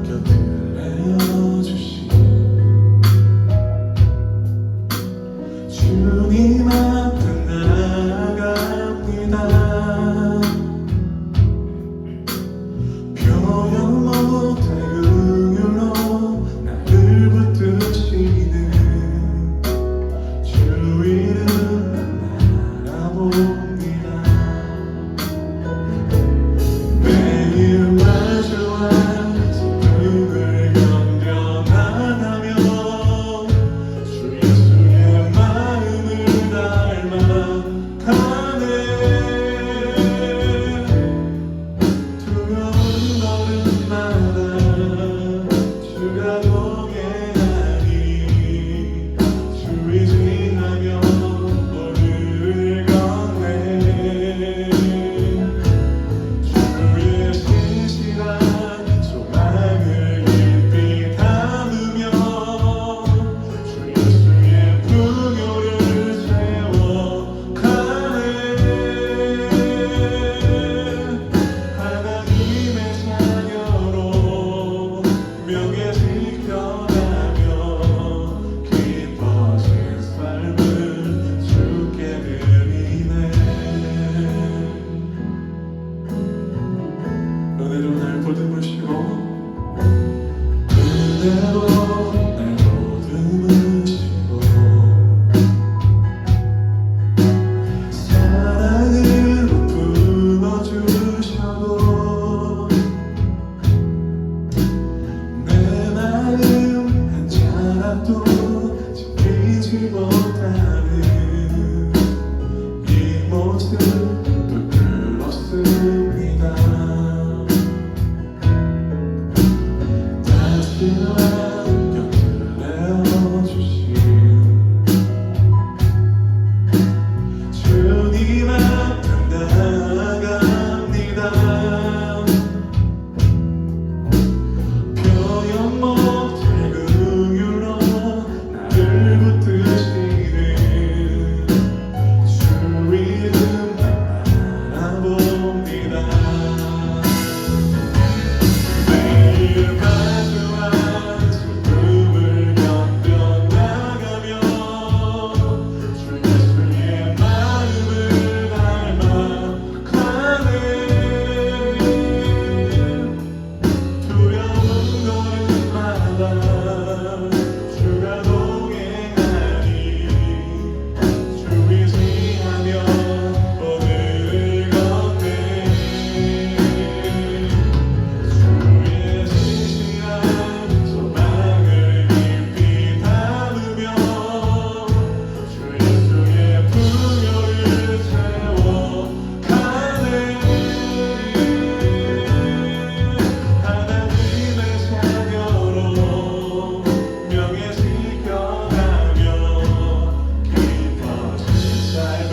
곁을 내어주신 주님 앞에 나갑니다. 표현 못할 긍휼로 나를 붙드시는 주 이름 바라봅니다. 매일 마주와 슬픔을 견뎌나가며 주 예수의 마음을 닮아가네. 두려운 걸음마다 주가 동행하니 주 의지하며 오늘을 걷네. 주의 신실한 소망을 깊이 담으며 주 예수의 풍요를 채워가네. 하나님의 자녀로 명예 지켜가며 기뻐진 삶을 주께 드리네. 은혜로 날 보듬으시고 은혜로 날 보듬으시고 사랑으로 품어주셔도 내 마음 한 자락도 지키지 못하는 이 모습 부끄럽습니다. 따스한 곁을 내어주신 주님 앞에 나갑니다. 표현 못할 긍휼로 나를 붙드시는 주 이름 바라봅니다. 매일 마주한 슬픔을 견뎌나가며 주 예수의 마음을 닮아가네. 두려운 걸음마다 주가 동행하니 주 의지하며 오늘을 걷네. 주의 신실한 소망을 깊이 담으며 주 예수의 풍요를 채워가네. 하나님의 자녀로 명예 지켜가며 기뻐진 삶을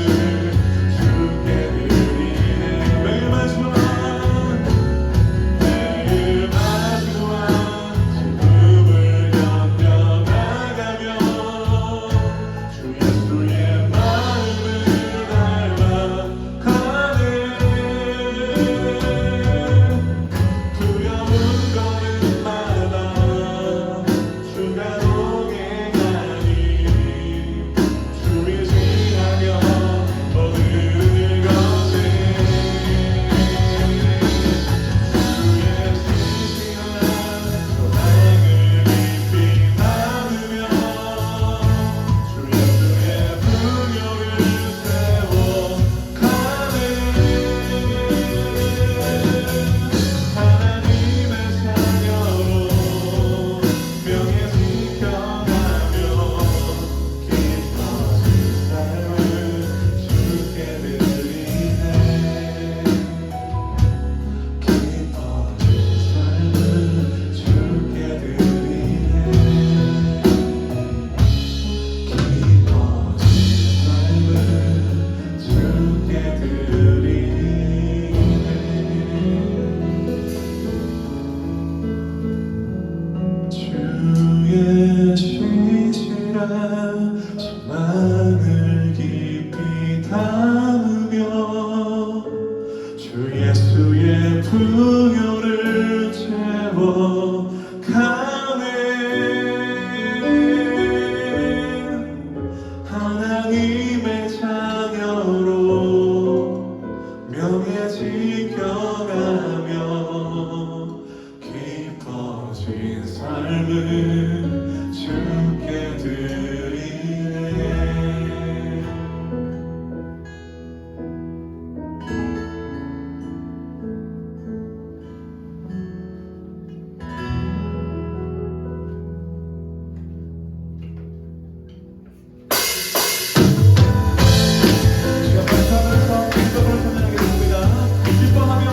주께 드리네. 매일 마주한 슬픔을 견뎌나가며 주 예수의 마음을 닮아가네. 두려운 걸음마다 주가 동행하니 주 의지하며 오늘을 걷네. 주의 신실한 소망을 깊이 담으며 주 예수의 풍요를 채워가네. 하나님의 자녀로 명예 지켜가며 기뻐진 삶을 주께 드리네. 기뻐진 삶을 주께 드리네. 기뻐진 삶을 주께 드리네. 주의 신실한 소망을 깊이 담으며 주 예수의 풍요를 채워 삶을 주께 드리네. 시간 발사하면서 기쁨을 찬양하겠습니다. 기뻐하며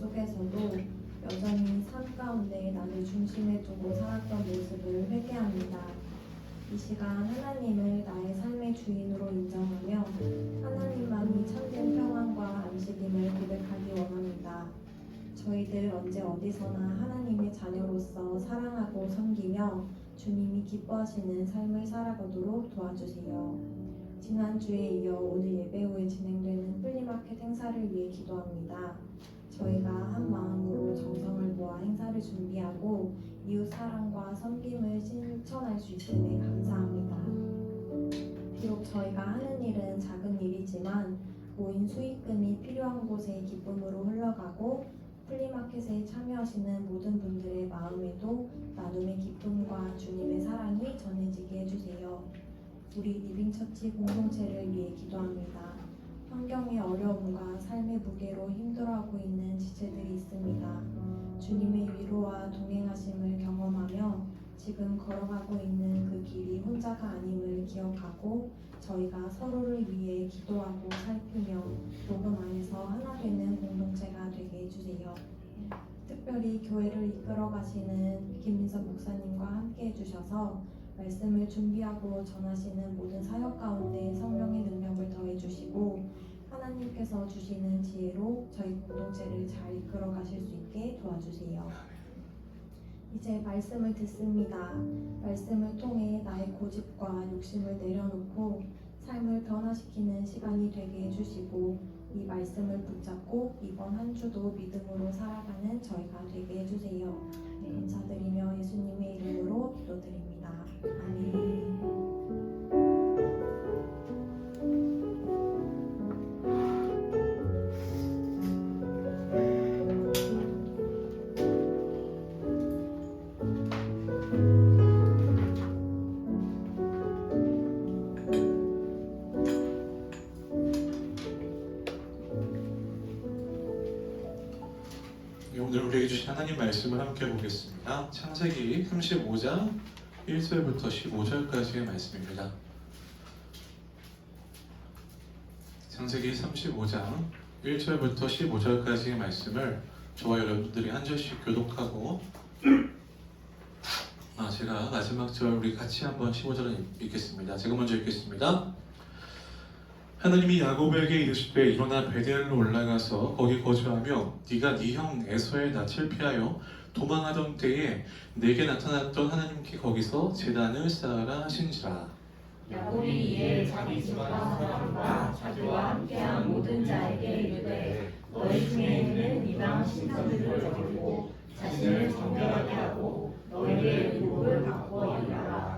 속에서도 여전히 삶 가운데 나를 중심에 두고 살았던 모습을 회개합니다. 이 시간 하나님을 나의 삶의 주인으로 인정하며 하나님만이 참된 평안과 안식임을 고백하기 원합니다. 저희들 언제 어디서나 하나님의 자녀로서 사랑하고 섬기며 주님이 기뻐하시는 삶을 살아가도록 도와주세요. 지난주에 이어 오늘 예배 후에 진행되는 플리마켓 행사를 위해 기도합니다. 저희가 한 마음으로 정성을 모아 행사를 준비하고 이웃 사랑과 섬김을 실천할 수 있음에 감사합니다. 비록 저희가 하는 일은 작은 일이지만 모인 수익금이 필요한 곳에 기쁨으로 흘러가고 플리마켓에 참여하시는 모든 분들의 마음에도 나눔의 기쁨과 주님의 사랑이 전해지게 해주세요. 우리 리빙처치 공동체를 위해 기도합니다. 환경의 어려움과 삶의 무게로 힘들어하고 있는 지체들이 있습니다. 주님의 위로와 동행하심을 경험하며 지금 걸어가고 있는 그 길이 혼자가 아님을 기억하고 저희가 서로를 위해 기도하고 살피며 복음 안에서 하나 되는 공동체가 되게 해주세요. 특별히 교회를 이끌어 가시는 김민석 목사님과 함께 해주셔서 말씀을 준비하고 전하시는 모든 사역 가운데 성령의 능력을 더해주시고 하나님께서 주시는 지혜로 저희 공동체를 잘 이끌어 가실 수 있게 도와주세요. 이제 말씀을 듣습니다. 말씀을 통해 나의 고집과 욕심을 내려놓고 삶을 변화시키는 시간이 되게 해주시고 이 말씀을 붙잡고 이번 한 주도 믿음으로 살아가는 저희가 되게 해주세요. 감사드리며 예수님의 이름으로 기도드립니다. 아멘. 오늘 우리에게 주신 하나님 말씀을 함께 보겠습니다. 창세기 35장 1절부터 15절까지의 말씀입니다. 창세기 35장 1절부터 15절까지의 말씀을 저와 여러분들이 한 절씩 교독하고 제가 마지막 절 우리 같이 한번 15절을 읽겠습니다. 제가 먼저 읽겠습니다. 하나님이 야곱에게 이르시되 일어나 베델로 올라가서 거기 거주하며 네가 네 형 에서의 낯을 피하여 도망하던 때에 내게 나타났던 하나님께 거기서 제단을 쌓으라 하신지라. 야곱이 이에 자기 집과 사람과 자기와 함께한 모든 자에게 이르되 너희 중에 있는 이방 신상들을 버리고 자신을 정결하게 하고 너희의 의복을 바꾸어 입으라.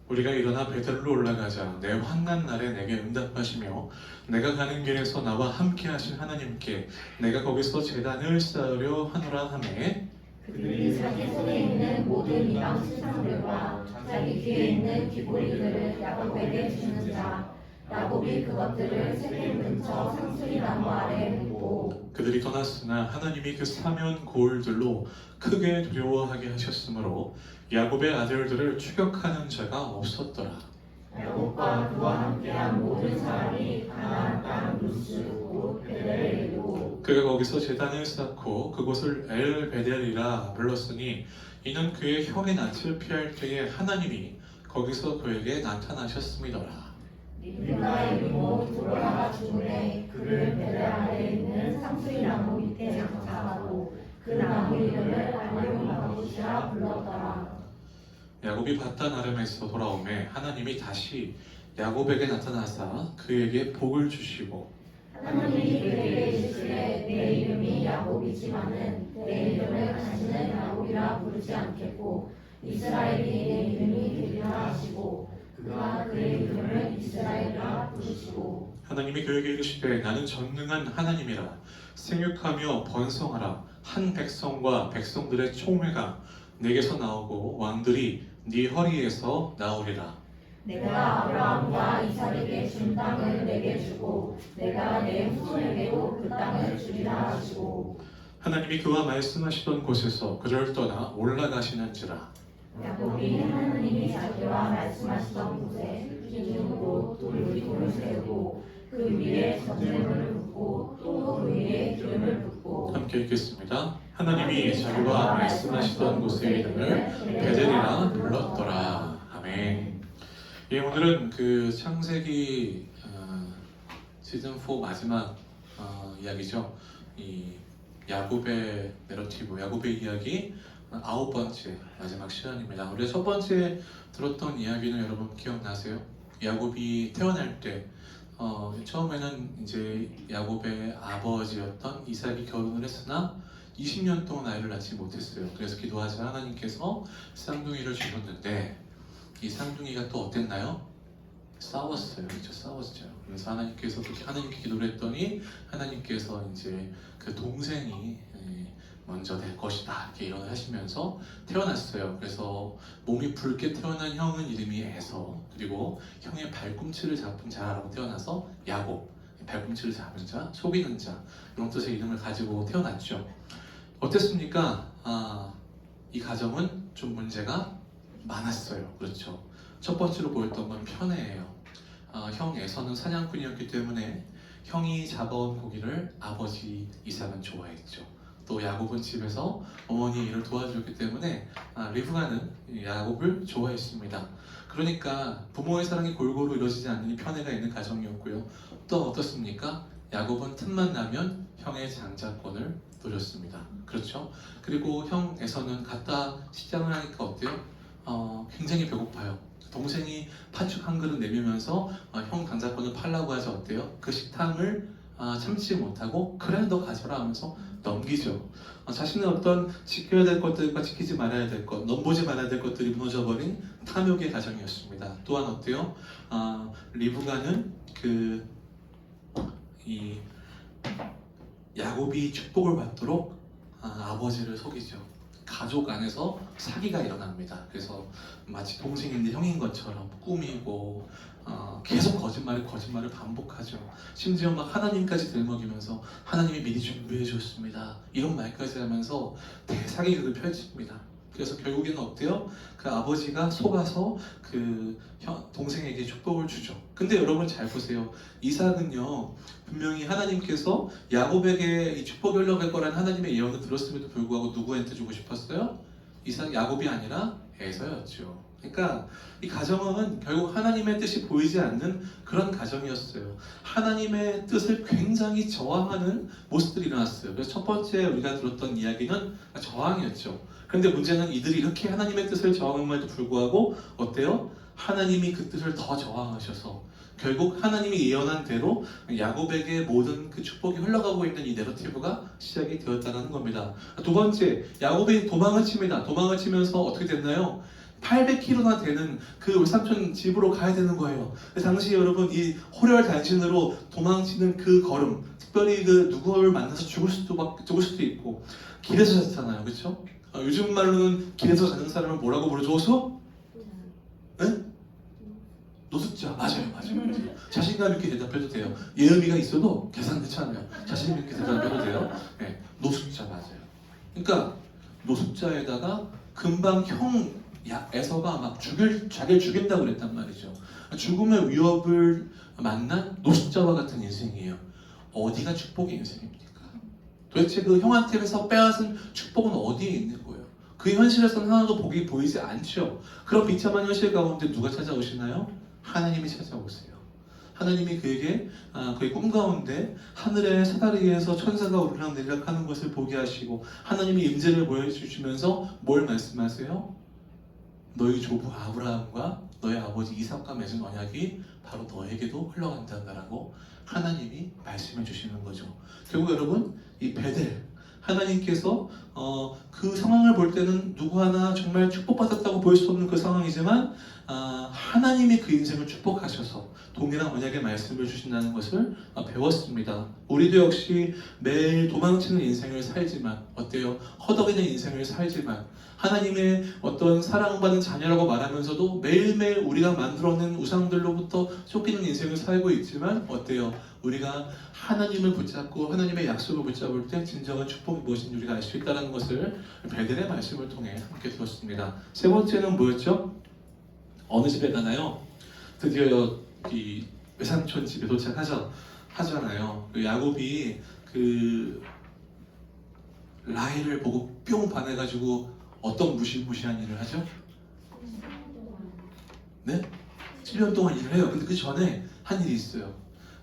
우리가 일어나 베델로 올라가자. 내 환난 날에 내게 응답하시며 내가 가는 길에서 나와 함께 하신 하나님께 내가 거기서 제단을 쌓으려 하노라 하매 그들이 자기 손에 있는 모든 이방 신상들과 자기 귀에 있는 귀고리들을 야곱에게 주는 자 야곱이 그것들을 세겜 근처 상수리 나무 아래에 묻고 그들이 떠났으나 하나님이 그 사면 고을들로 크게 두려워하게 하셨으므로 야곱의 아들들을 추격하는 자가 없었더라. 야곱과 그와 함께한 모든 사람이 가나안 땅 루스 곧 베델에 이르고 그가 거기서 제단을 쌓고 그곳을 엘 베델이라 불렀으니 이는 그의 형의 낯을 피할 때에 하나님이 거기서 그에게 나타나셨음이더라. 리브가의 이모 두로라가 죽음에 그를 베델 아래에 있는 상수리 나무 밑에 장사하고 그 나무 이름을 알리온마봇이라 불렀더라. 야곱이 바단 아람에서 돌아오매 하나님이 다시 야곱에게 나타나사 그에게 복을 주시고 하나님이 그에게 이르시되 내 이름이 야곱이지만은 내 이름을 다시는 야곱이라 부르지 않겠고 이스라엘이 내 이름이 되리라 하시고 그가 그의 이름을 이스라엘이라 부르시고 하나님이 그에게 이르시되 나는 전능한 하나님이라 생육하며 번성하라 한 백성과 백성들의 총회가 내게서 나오고 왕들이 네 허리에서 나오리라. 내가 아브라함과 이삭에게 준 땅을 내게 주고 내가 내 후손에게도 그 땅을 주리라 하시고 하나님이 그와 말씀하시던 곳에서 그를 떠나 올라가시는지라. 야곱이 하나님이 자기와 말씀하시던 곳에 기둥으로 돌을 세우고 그 위에 전제물을 붓고 또 그 위에 기름을 붓고 함께 읽겠습니다. 하나님이 자기와 말씀하시던 곳의 이름을 베델이라 불렀더라. 아멘. 예, 오늘은 그 창세기 시즌 4 마지막 이야기죠. 이 야곱의 내러티브, 야곱의 이야기 9번째 마지막 시간입니다. 우리가 첫 번째 들었던 이야기는 여러분 기억나세요? 야곱이 태어날 때 처음에는 이제 야곱의 아버지였던 이삭이 결혼을 했으나 20년 동안 아이를 낳지 못했어요. 그래서 기도하자 하나님께서 쌍둥이를 주셨는데 이 쌍둥이가 또 어땠나요? 싸웠어요. 그렇죠? 싸웠죠. 그래서 하나님께서 그렇게 하나님께 기도를 했더니 하나님께서 이제 그 동생이 먼저 될 것이다 이렇게 예언을 하시면서 태어났어요. 그래서 몸이 붉게 태어난 형은 이름이 에서, 그리고 형의 발꿈치를 잡은 자라고 태어나서 야곱, 발꿈치를 잡은 자, 속이는 자, 이런 뜻의 이름을 가지고 태어났죠. 어땠습니까? 이 가정은 좀 문제가 많았어요. 그렇죠. 첫 번째로 보였던 건 편애예요. 형 에서는 사냥꾼이었기 때문에 형이 잡아온 고기를 아버지 이삭은 좋아했죠. 또 야곱은 집에서 어머니의 일을 도와줬기 때문에 리브가는 야곱을 좋아했습니다. 그러니까 부모의 사랑이 골고루 이루어지지 않는 편애가 있는 가정이었고요. 또 어떻습니까? 야곱은 틈만 나면 형의 장자권을 노렸습니다. 그렇죠? 그리고 형 에서는 갔다 시장을 하니까 어때요? 굉장히 배고파요. 동생이 팥죽 한 그릇 내밀면서 형 장자권을 팔라고 하지 어때요? 그 식탐을 참지 못하고 그래 너 가져라 하면서 넘기죠. 자신의 어떤 지켜야 될 것들과 지키지 말아야 될 것, 넘보지 말아야 될 것들이 무너져버린 탐욕의 가정이었습니다. 또한 어때요? 리브가는 이 야곱이 축복을 받도록 아버지를 속이죠. 가족 안에서 사기가 일어납니다. 그래서 마치 동생인데 형인 것처럼 꾸미고 계속 거짓말을 반복하죠. 심지어 막 하나님까지 들먹이면서 하나님이 미리 준비해 주셨습니다 이런 말까지 하면서 대사기극을 펼칩니다. 그래서 결국에는 어때요? 그 아버지가 속아서 그 동생에게 축복을 주죠. 근데 여러분 잘 보세요. 이삭은요, 분명히 하나님께서 야곱에게 이 축복이 흘러갈 거라는 하나님의 예언을 들었음에도 불구하고 누구한테 주고 싶었어요? 야곱이 아니라 에서였죠. 그러니까 이 가정은 결국 하나님의 뜻이 보이지 않는 그런 가정이었어요. 하나님의 뜻을 굉장히 저항하는 모습들이 일어났어요. 그래서 첫 번째 우리가 들었던 이야기는 저항이었죠. 그런데 문제는 이들이 이렇게 하나님의 뜻을 저항함에도 불구하고 어때요? 하나님이 그 뜻을 더 저항하셔서 결국 하나님이 예언한 대로 야곱에게 모든 그 축복이 흘러가고 있는 이 내러티브가 시작이 되었다는 겁니다. 두 번째, 야곱이 도망을 칩니다. 도망을 치면서 어떻게 됐나요? 800km나 되는 그 외삼촌 집으로 가야 되는 거예요. 당시 여러분 이 호렬 단신으로 도망치는 그 걸음, 특별히 그 누구를 만나서 죽을 수도 있고 길에서 잤잖아요, 그렇죠? 요즘 말로는 길에서 자는 사람을 뭐라고 부르죠? 호수? 네? 노숙자. 맞아요. 자신감 있게 대답해도 돼요. 예의미가 있어도 계산 괜찮아요. 자신 있게 대답해도 돼요. 네, 노숙자 맞아요. 그러니까 노숙자에다가 금방 형 에서가 막 자기를 죽인다고 그랬단 말이죠. 죽음의 위협을 만난 노숙자와 같은 인생이에요. 어디가 축복의 인생입니까? 도대체 그 형한테서 빼앗은 축복은 어디에 있는 거예요? 그 현실에서는 하나도 복이 보이지 않죠. 그런 비참한 현실 가운데 누가 찾아오시나요? 하나님이 찾아오세요. 하나님이 그에게 그의 꿈 가운데 하늘의 사다리에서 천사가 오르락내리락 하는 것을 보게 하시고 하나님이 임재를 보여주시면서 뭘 말씀하세요? 너희 조부 아브라함과 너희 아버지 이삭과 맺은 언약이 바로 너에게도 흘러간다라고 하나님이 말씀해 주시는 거죠. 결국 여러분 이 베델 하나님께서 그 상황을 볼 때는 누구 하나 정말 축복받았다고 볼 수 없는 그 상황이지만 하나님이 그 인생을 축복하셔서 동일한 언약의 말씀을 주신다는 것을 배웠습니다. 우리도 역시 매일 도망치는 인생을 살지만 어때요? 허덕이는 인생을 살지만 하나님의 어떤 사랑받는 자녀라고 말하면서도 매일매일 우리가 만들어낸 우상들로부터 쫓기는 인생을 살고 있지만 어때요? 우리가 하나님을 붙잡고 하나님의 약속을 붙잡을 때 진정한 축복이 무엇인지 우리가 알 수 있다는 것을 베델의 말씀을 통해 함께 들었습니다. 세 번째는 뭐였죠? 어느 집에 가나요? 드디어 이 외삼촌 집에 도착하잖아요. 야곱이 그 라헬을 보고 뿅 반해가지고 어떤 무시무시한 일을 하죠? 네? 7년 동안 일을 해요. 근데 그 전에 한 일이 있어요.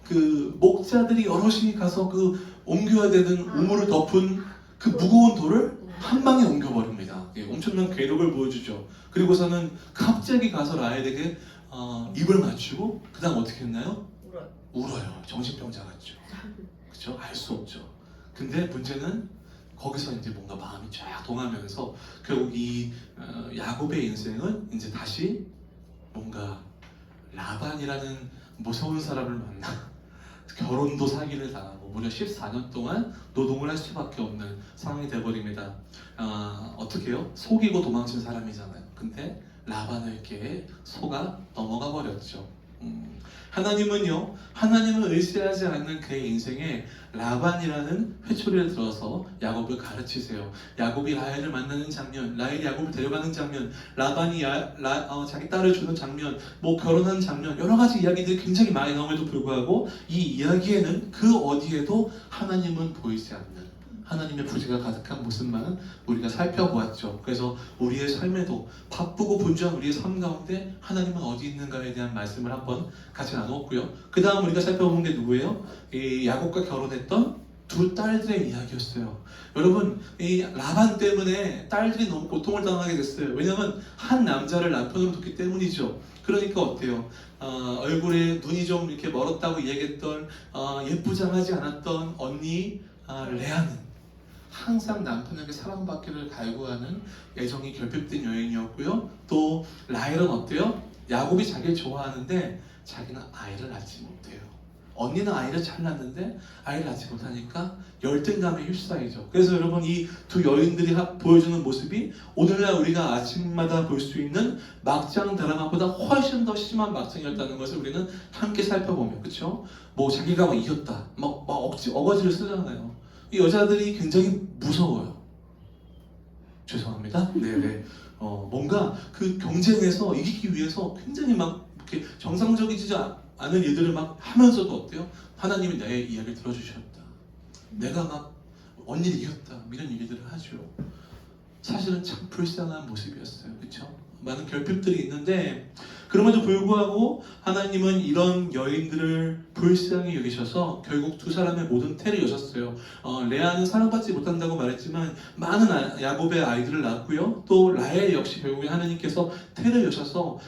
그 목자들이 여럿이 가서 그 옮겨야 되는 우물을 덮은 그 무거운 돌을 한 방에 옮겨버립니다. 예, 엄청난 괴력을 보여주죠. 그리고서는 갑자기 가서 라헬에게 입을 맞추고 그 다음 어떻게 했나요? 울어요. 정신병자 같죠. 그렇죠? 알 수 없죠. 근데 문제는 거기서 이제 뭔가 마음이 쫙 동하면서 결국 이 야곱의 인생은 이제 다시 뭔가 라반이라는 무서운 사람을 만나 결혼도 사기를 당하고 무려 14년 동안 노동을 할 수밖에 없는 상황이 돼버립니다. 어떻게 해요? 속이고 도망친 사람이잖아요. 근데 라반에게 속아 넘어가 버렸죠. 하나님은요, 하나님을 의지하지 않는 그의 인생에 라반이라는 회초리를 들어서 야곱을 가르치세요. 야곱이 라헬을 만나는 장면, 라헬이 야곱을 데려가는 장면, 라반이 자기 딸을 주는 장면, 뭐 결혼한 장면, 여러 가지 이야기들이 굉장히 많이 나옴에도 불구하고 이 이야기에는 그 어디에도 하나님은 보이지 않는 하나님의 부재가 가득한 모습만 우리가 살펴보았죠. 그래서 우리의 삶에도 바쁘고 분주한 우리의 삶 가운데 하나님은 어디 있는가에 대한 말씀을 한번 같이 나눴고요. 그 다음 우리가 살펴본 게 누구예요? 이 야곱과 결혼했던 두 딸들의 이야기였어요. 여러분, 이 라반 때문에 딸들이 너무 고통을 당하게 됐어요. 왜냐하면 한 남자를 남편으로 뒀기 때문이죠. 그러니까 어때요? 얼굴에 눈이 좀 이렇게 멀었다고 얘기했던 예쁘장하지 않았던 언니 레아는 항상 남편에게 사랑받기를 갈구하는 애정이 결핍된 여인이었고요. 또 라헬은 어때요? 야곱이 자기를 좋아하는데 자기는 아이를 낳지 못해요. 언니는 아이를 잘 낳는데 아이를 낳지 못하니까 열등감에 휩싸이죠. 그래서 여러분, 이 두 여인들이 보여주는 모습이 오늘날 우리가 아침마다 볼 수 있는 막장 드라마보다 훨씬 더 심한 막장이었다는 것을 우리는 함께 살펴보면, 그렇죠? 뭐 자기가 막 이겼다, 막 어거지를 쓰잖아요. 이 여자들이 굉장히 무서워요. 죄송합니다. 네네. 뭔가 그 경쟁에서 이기기 위해서 굉장히 막 이렇게 정상적이지 않은 일들을 막 하면서도 어때요? 하나님이 내 이야기를 들어주셨다. 내가 막 언니를 이겼다. 이런 얘기들을 하죠. 사실은 참 불쌍한 모습이었어요. 그렇죠? 많은 결핍들이 있는데 그럼에도 불구하고 하나님은 이런 여인들을 불쌍히 여기셔서 결국 두 사람의 모든 태를 여셨어요. 레아는 사랑받지 못한다고 말했지만 많은 야곱의 아이들을 낳았고요. 또 라헬 역시 결국에 하나님께서 태를 여셔서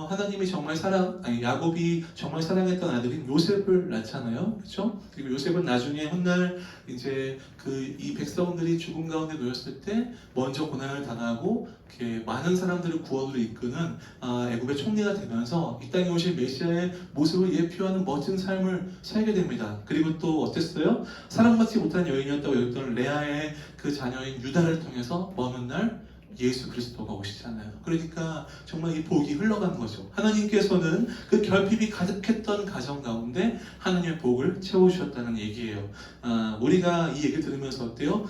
하나님이 정말 야곱이 정말 사랑했던 아들인 요셉을 낳잖아요. 그렇죠? 그리고 요셉은 나중에 훗날 이제 이 백성들이 죽음 가운데 놓였을 때 먼저 고난을 당하고 많은 사람들을 구원으로 이끄는 애굽의 총리가 되면서 이 땅에 오신 메시아의 모습을 예표하는 멋진 삶을 살게 됩니다. 그리고 또 어땠어요? 사랑받지 못한 여인이었다고 여겼던 레아의 그 자녀인 유다를 통해서 먼 훗날 예수 그리스도가 오시잖아요. 그러니까 정말 이 복이 흘러간 거죠. 하나님께서는 그 결핍이 가득했던 가정 가운데 하나님의 복을 채워주셨다는 얘기예요. 우리가 이 얘기 들으면서 어때요?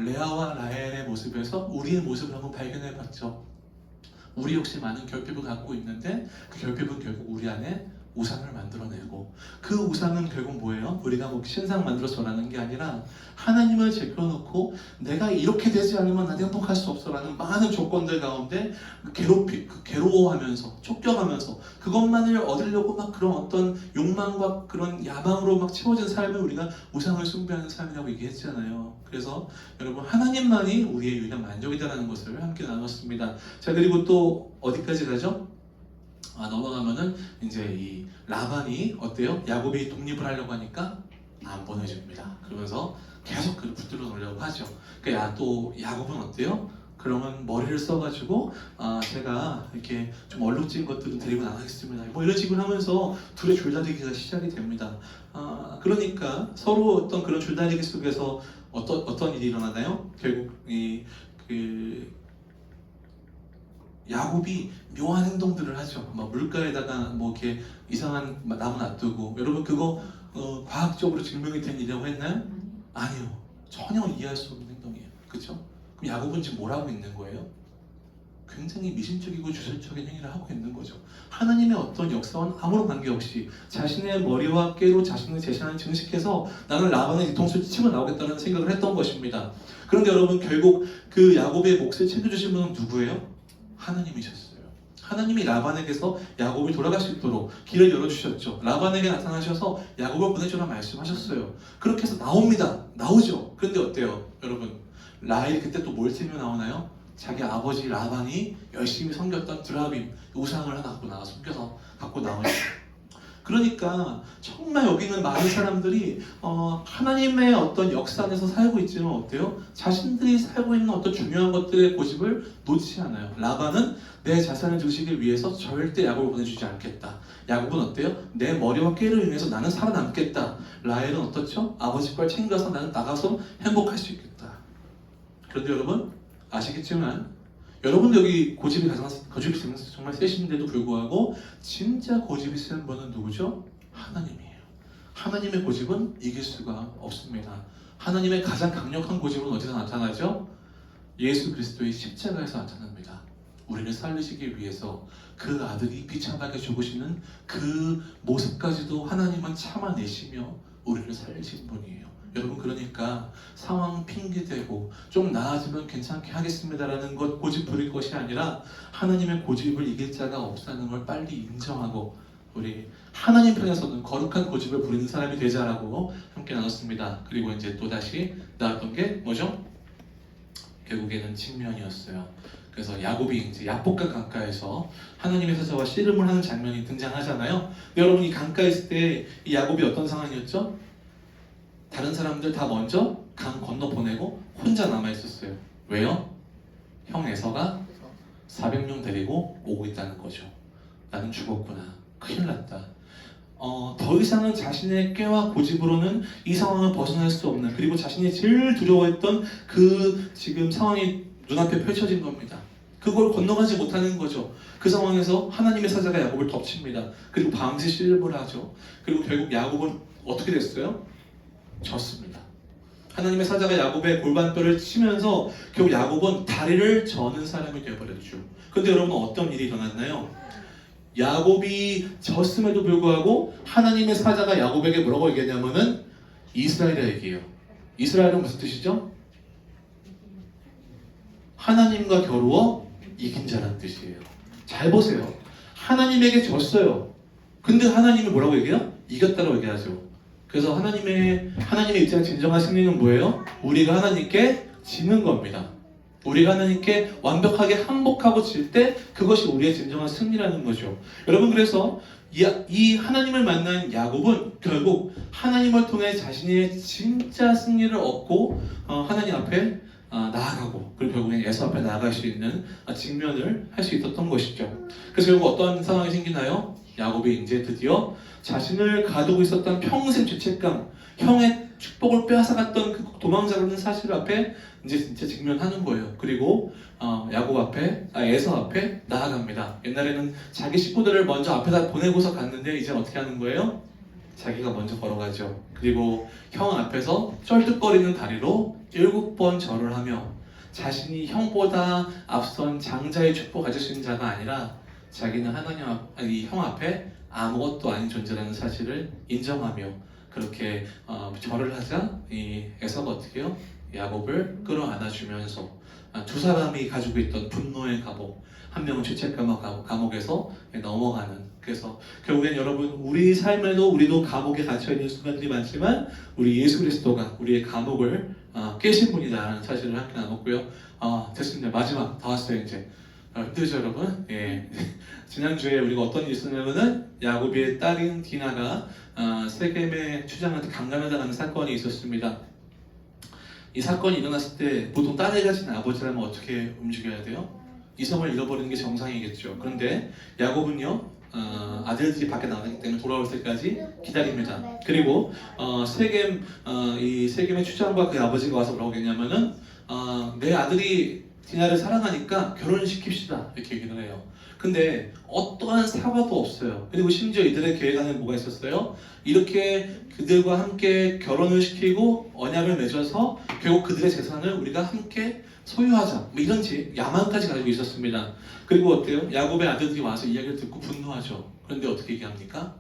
레아와 라헬의 모습에서 우리의 모습을 한번 발견해 봤죠. 우리 역시 많은 결핍을 갖고 있는데 그 결핍은 결국 우리 안에 우상을 만들어내고, 그 우상은 결국 뭐예요? 우리가 뭐 신상 만들어서 전하는 게 아니라 하나님을 제껴놓고 내가 이렇게 되지 않으면 난 행복할 수 없어라는 많은 조건들 가운데 괴로워하면서 쫓겨가면서 그것만을 얻으려고 막 그런 어떤 욕망과 그런 야망으로 막 채워진 삶을 우리가 우상을 숭배하는 삶이라고 얘기했잖아요. 그래서 여러분, 하나님만이 우리의 유일한 만족이다라는 것을 함께 나눴습니다. 자, 그리고 또 어디까지 가죠? 넘어가면은 이제 이 라반이 어때요? 야곱이 독립을 하려고 하니까 안 보내줍니다. 그러면서 계속 그를 붙들어 놓으려고 하죠. 그러니까 또 야곱은 어때요? 그러면 머리를 써가지고 제가 이렇게 좀 얼룩진 것들은 데리고 나가겠습니다. 뭐 이런 식으로 하면서 둘의 줄다리기가 시작이 됩니다. 그러니까 서로 어떤 그런 줄다리기 속에서 어떤 일이 일어나나요? 결국 야곱이 묘한 행동들을 하죠. 막 물가에다가 뭐 이렇게 이상한 나무 놔두고, 여러분 그거 과학적으로 증명이 된 일이라고 했나요? 아니요. 전혀 이해할 수 없는 행동이에요. 그렇죠? 그럼 야곱은 지금 뭘 하고 있는 거예요? 굉장히 미심쩍이고 주술적인 행위를 하고 있는 거죠. 하나님의 어떤 역사와는 아무런 관계없이 자신의 머리와 깨로 자신의 재산을 증식해서 나는 라반의 뒤통수를 치고 나오겠다는 생각을 했던 것입니다. 그런데 여러분, 결국 그 야곱의 몫을 챙겨주신 분은 누구예요? 하나님이셨어요. 하나님이 라반에게서 야곱이 돌아갈 수 있도록 길을 열어주셨죠. 라반에게 나타나셔서 야곱을 보내주라 말씀하셨어요. 그렇게 해서 나옵니다. 나오죠. 그런데 어때요? 여러분, 라헬이 그때 또 뭘 챙겨 나오나요? 자기 아버지 라반이 열심히 섬겼던 드라빔, 우상을 하나 갖고 나와 숨겨서 갖고 나오죠. 그러니까 정말 여기 있는 많은 사람들이 하나님의 어떤 역사 안에서 살고 있지만 어때요? 자신들이 살고 있는 어떤 중요한 것들의 고집을 놓지 않아요. 라반은 내 자산을 주시기 위해서 절대 야곱을 보내주지 않겠다. 야곱은 어때요? 내 머리와 깨로 인해서 나는 살아남겠다. 라헬은 어떻죠? 아버지 걸 챙겨서 나는 나가서 행복할 수 있겠다. 그런데 여러분 아시겠지만 여러분도 여기 고집이 정말 세신데도 불구하고 진짜 고집이 센 분은 누구죠? 하나님이에요. 하나님의 고집은 이길 수가 없습니다. 하나님의 가장 강력한 고집은 어디서 나타나죠? 예수 그리스도의 십자가에서 나타납니다. 우리를 살리시기 위해서 그 아들이 비참하게 죽으시는 그 모습까지도 하나님은 참아내시며 우리를 살리신 분이에요. 여러분, 그러니까 상황 핑계대고 좀 나아지면 괜찮게 하겠습니다라는 것 고집 부릴 것이 아니라 하나님의 고집을 이길 자가 없다는 걸 빨리 인정하고 우리 하나님 편에서는 거룩한 고집을 부리는 사람이 되자라고 함께 나눴습니다. 그리고 이제 또 다시 나왔던 게 뭐죠? 결국에는 직면이었어요. 그래서 야곱이 이제 야복강 강가에서 하나님의 사자와 씨름을 하는 장면이 등장하잖아요. 여러분, 이 강가에 있을 때 이 야곱이 어떤 상황이었죠? 다른 사람들 다 먼저 강 건너 보내고 혼자 남아 있었어요. 왜요? 형 에서가 400명 데리고 오고 있다는 거죠. 나는 죽었구나. 큰일 났다. 더 이상은 자신의 꾀와 고집으로는 이 상황을 벗어날 수 없는, 그리고 자신이 제일 두려워했던 그 지금 상황이 눈앞에 펼쳐진 겁니다. 그걸 건너가지 못하는 거죠. 그 상황에서 하나님의 사자가 야곱을 덮칩니다. 그리고 밤새 씨름을 하죠. 그리고 결국 야곱은 어떻게 됐어요? 졌습니다. 하나님의 사자가 야곱의 골반뼈를 치면서 결국 야곱은 다리를 저는 사람이 되어버렸죠. 그런데 여러분, 어떤 일이 일어났나요? 야곱이 졌음에도 불구하고 하나님의 사자가 야곱에게 뭐라고 얘기했냐면은 이스라엘이라 얘기해요. 이스라엘은 무슨 뜻이죠? 하나님과 겨루어 이긴 자라는 뜻이에요. 잘 보세요. 하나님에게 졌어요. 근데 하나님이 뭐라고 얘기해요? 이겼다고 얘기하죠. 그래서 하나님의 입장에 진정한 승리는 뭐예요? 우리가 하나님께 지는 겁니다. 우리가 하나님께 완벽하게 항복하고 질 때 그것이 우리의 진정한 승리라는 거죠. 여러분, 그래서 이 하나님을 만난 야곱은 결국 하나님을 통해 자신의 진짜 승리를 얻고 하나님 앞에 나아가고, 그리고 결국엔 예수 앞에 나아갈 수 있는 직면을 할 수 있었던 것이죠. 그래서 결국 어떤 상황이 생기나요? 야곱이 이제 드디어 자신을 가두고 있었던 평생 죄책감, 형의 축복을 빼앗아갔던 그 도망자라는 사실 앞에 이제 진짜 직면하는 거예요. 그리고 에서 앞에 나아갑니다. 옛날에는 자기 식구들을 먼저 앞에다 보내고서 갔는데 이제 어떻게 하는 거예요? 자기가 먼저 걸어가죠. 그리고 형 앞에서 쩔뚝거리는 다리로 7번 절을 하며 자신이 형보다 앞선 장자의 축복 가질 수 있는 자가 아니라 자기는 형 앞에 아무것도 아닌 존재라는 사실을 인정하며 그렇게 절을 하자 이 에서가 어떻게 해요? 야곱을 끌어안아주면서 두 사람이 가지고 있던 분노의 감옥, 한 명은 죄책감 감옥에서 넘어가는, 그래서 결국엔 여러분, 우리 삶에도 우리도 감옥에 갇혀있는 순간들이 많지만 우리 예수 그리스도가 우리의 감옥을 깨신 분이다라는 사실을 함께 나눴고요. 됐습니다. 마지막 다 왔어요. 이제 힘들죠 여러분? 예. 지난주에 우리가 어떤 일이 있었냐면은 야곱의 딸인 디나가 세겜의 추장한테 강간을 당하는 사건이 있었습니다. 이 사건이 일어났을 때 보통 딸을 가진 아버지라면 어떻게 움직여야 돼요? 이성을 잃어버리는 게 정상이겠죠. 그런데 야곱은요, 아들들이 밖에 나가기 때문에 돌아올 때까지 기다립니다. 그리고 세겜의 추장과 그 아버지가 와서 뭐라고 했냐면은 내 아들이 디나를 사랑하니까 결혼을 시킵시다 이렇게 얘기를 해요. 근데 어떠한 사과도 없어요. 그리고 심지어 이들의 계획 안에 뭐가 있었어요? 이렇게 그들과 함께 결혼을 시키고 언약을 맺어서 결국 그들의 재산을 우리가 함께 소유하자. 뭐 이런 야망까지 가지고 있었습니다. 그리고 어때요? 야곱의 아들들이 와서 이야기를 듣고 분노하죠. 그런데 어떻게 얘기합니까?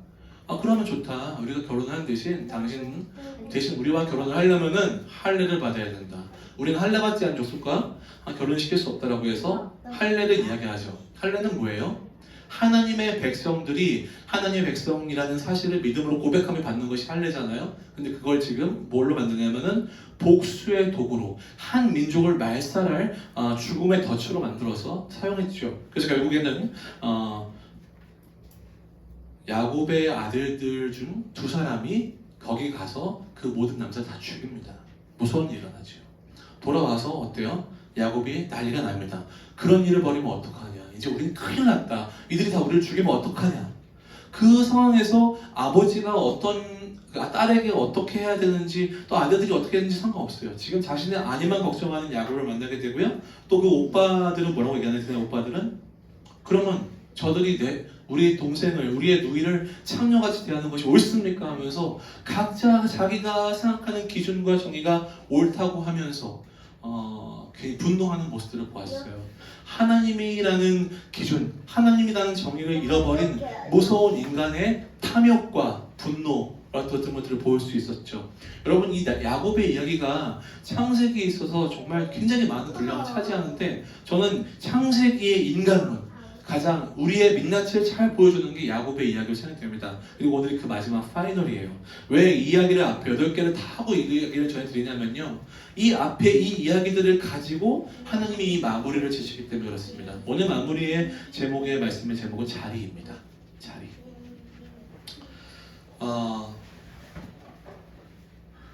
그러면 좋다. 우리가 결혼하는 당신 대신 우리와 결혼을 하려면은 할례를 받아야 된다. 우리는 할례 받지 않은 족속과 결혼시킬 수 없다라고 해서 할례를 이야기하죠. 할례는 뭐예요? 하나님의 백성들이 하나님의 백성이라는 사실을 믿음으로 고백하며 받는 것이 할례잖아요. 근데 그걸 지금 뭘로 만드냐면은 복수의 도구로 한 민족을 말살할 죽음의 덫으로 만들어서 사용했죠. 그래서 결국에는 야곱의 아들들 중 두 사람이 거기 가서 그 모든 남자를 다 죽입니다. 무서운 일이 일어나죠. 돌아와서 어때요? 야곱이 난리가 납니다. 그런 일을 벌이면 어떡하냐? 이제 우린 큰일 났다. 이들이 다 우리를 죽이면 어떡하냐? 그 상황에서 아버지가 딸에게 어떻게 해야 되는지 또 아들들이 어떻게 해야 되는지 상관없어요. 지금 자신의 아니만 걱정하는 야곱을 만나게 되고요. 또 그 오빠들은 뭐라고 얘기하는지 오빠들은 그러면 저들이 우리 동생을 우리의 누이를 창녀같이 대하는 것이 옳습니까? 하면서 각자 자기가 생각하는 기준과 정의가 옳다고 하면서 괜히 분노하는 모습들을 보았어요. 하나님이라는 기준, 하나님이라는 정의를 잃어버린 무서운 인간의 탐욕과 분노 어떤 것들을 보일 수 있었죠. 여러분 이 야곱의 이야기가 창세기에 있어서 정말 굉장히 많은 분량을 차지하는데 저는 창세기의 인간론 가장 우리의 민낯을 잘 보여주는 게 야곱의 이야기로 생각됩니다. 그리고 오늘이 그 마지막 파이널이에요. 왜 이 이야기를 앞에 8개를 다 하고 이 이야기를 전해드리냐면요. 이 앞에 이 이야기들을 가지고 하나님이 이 마무리를 지시기 때문에 그렇습니다. 오늘 마무리의 제목의 말씀의 제목은 자리입니다. 자리.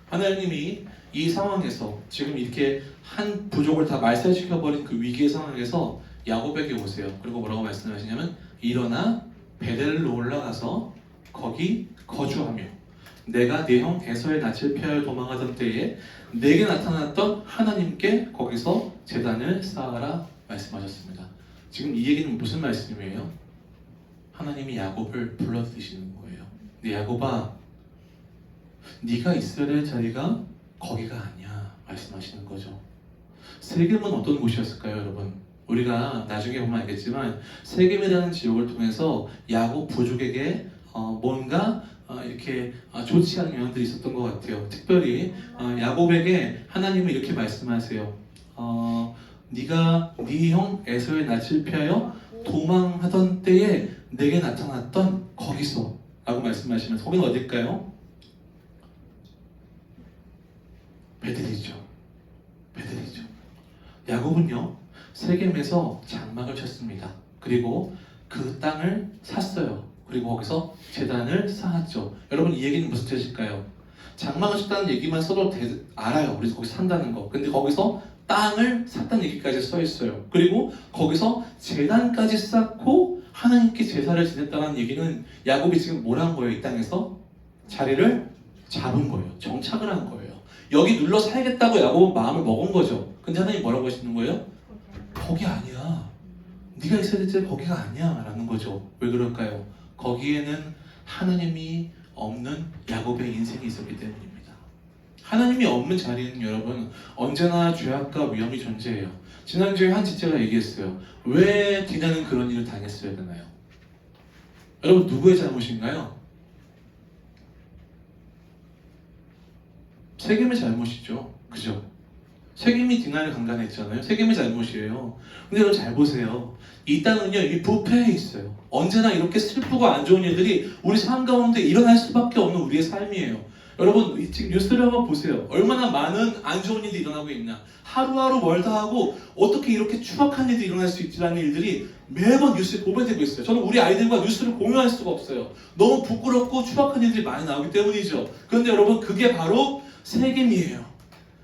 하나님이 이 상황에서 지금 이렇게 한 부족을 다 말살시켜버린 그 위기의 상황에서 야곱에게 오세요. 그리고 뭐라고 말씀하시냐면 일어나 베델로 올라가서 거기 거주하며 내가 네 형 에서의 낯을 피하여 도망하던 때에 내게 나타났던 하나님께 거기서 제단을 쌓아라 말씀하셨습니다. 지금 이 얘기는 무슨 말씀이에요? 하나님이 야곱을 불러드시는 거예요. 네 야곱아, 네가 있어야 될 자리가 거기가 아니야 말씀하시는 거죠. 세겜은 어떤 곳이었을까요, 여러분? 우리가 나중에 보면 알겠지만 세겜이라는 지역을 통해서 야곱 부족에게 뭔가 이렇게 좋지 않은 영향들이 있었던 것 같아요. 특별히 야곱에게 하나님은 이렇게 말씀하세요. 네가 네 형 에서의 낯을 피하여 도망하던 때에 내게 나타났던 거기서 라고 말씀하시면서 거기는 어딜까요? 베델이죠. 베델이죠. 야곱은요 세겜에서 장막을 쳤습니다. 그리고 그 땅을 샀어요. 그리고 거기서 제단을 쌓았죠. 여러분 이 얘기는 무슨 뜻일까요? 장막을 쳤다는 얘기만 써도 알아요. 우리 거기 산다는 거. 근데 거기서 땅을 샀다는 얘기까지 써 있어요. 그리고 거기서 제단까지 쌓고 하나님께 제사를 지냈다는 얘기는 야곱이 지금 뭘 한 거예요? 이 땅에서 자리를 잡은 거예요. 정착을 한 거예요. 여기 눌러 살겠다고 야곱은 마음을 먹은 거죠. 근데 하나님 뭐라고 하시는 거예요? 거기 아니야. 네가 있어야 될 자리 거기가 아니야 라는 거죠. 왜 그럴까요? 거기에는 하나님이 없는 야곱의 인생이 있었기 때문입니다. 하나님이 없는 자리에는 여러분 언제나 죄악과 위험이 존재해요. 지난주에 한 지체가 얘기했어요. 왜 디나는 그런 일을 당했어야 되나요? 여러분 누구의 잘못인가요? 세겜의 잘못이죠. 그죠? 세겜이 디나를 강간했잖아요. 세겜의 잘못이에요. 근데 여러분 잘 보세요. 이 땅은요, 이 부패해 있어요. 언제나 이렇게 슬프고 안 좋은 일들이 우리 삶 가운데 일어날 수밖에 없는 우리의 삶이에요. 여러분 지금 뉴스를 한번 보세요. 얼마나 많은 안 좋은 일이 일어나고 있냐. 하루하루 멀다 하고 어떻게 이렇게 추악한 일이 일어날 수 있지라는 일들이 매번 뉴스에 보도되고 있어요. 저는 우리 아이들과 뉴스를 공유할 수가 없어요. 너무 부끄럽고 추악한 일들이 많이 나오기 때문이죠. 그런데 여러분 그게 바로 세겜이에요.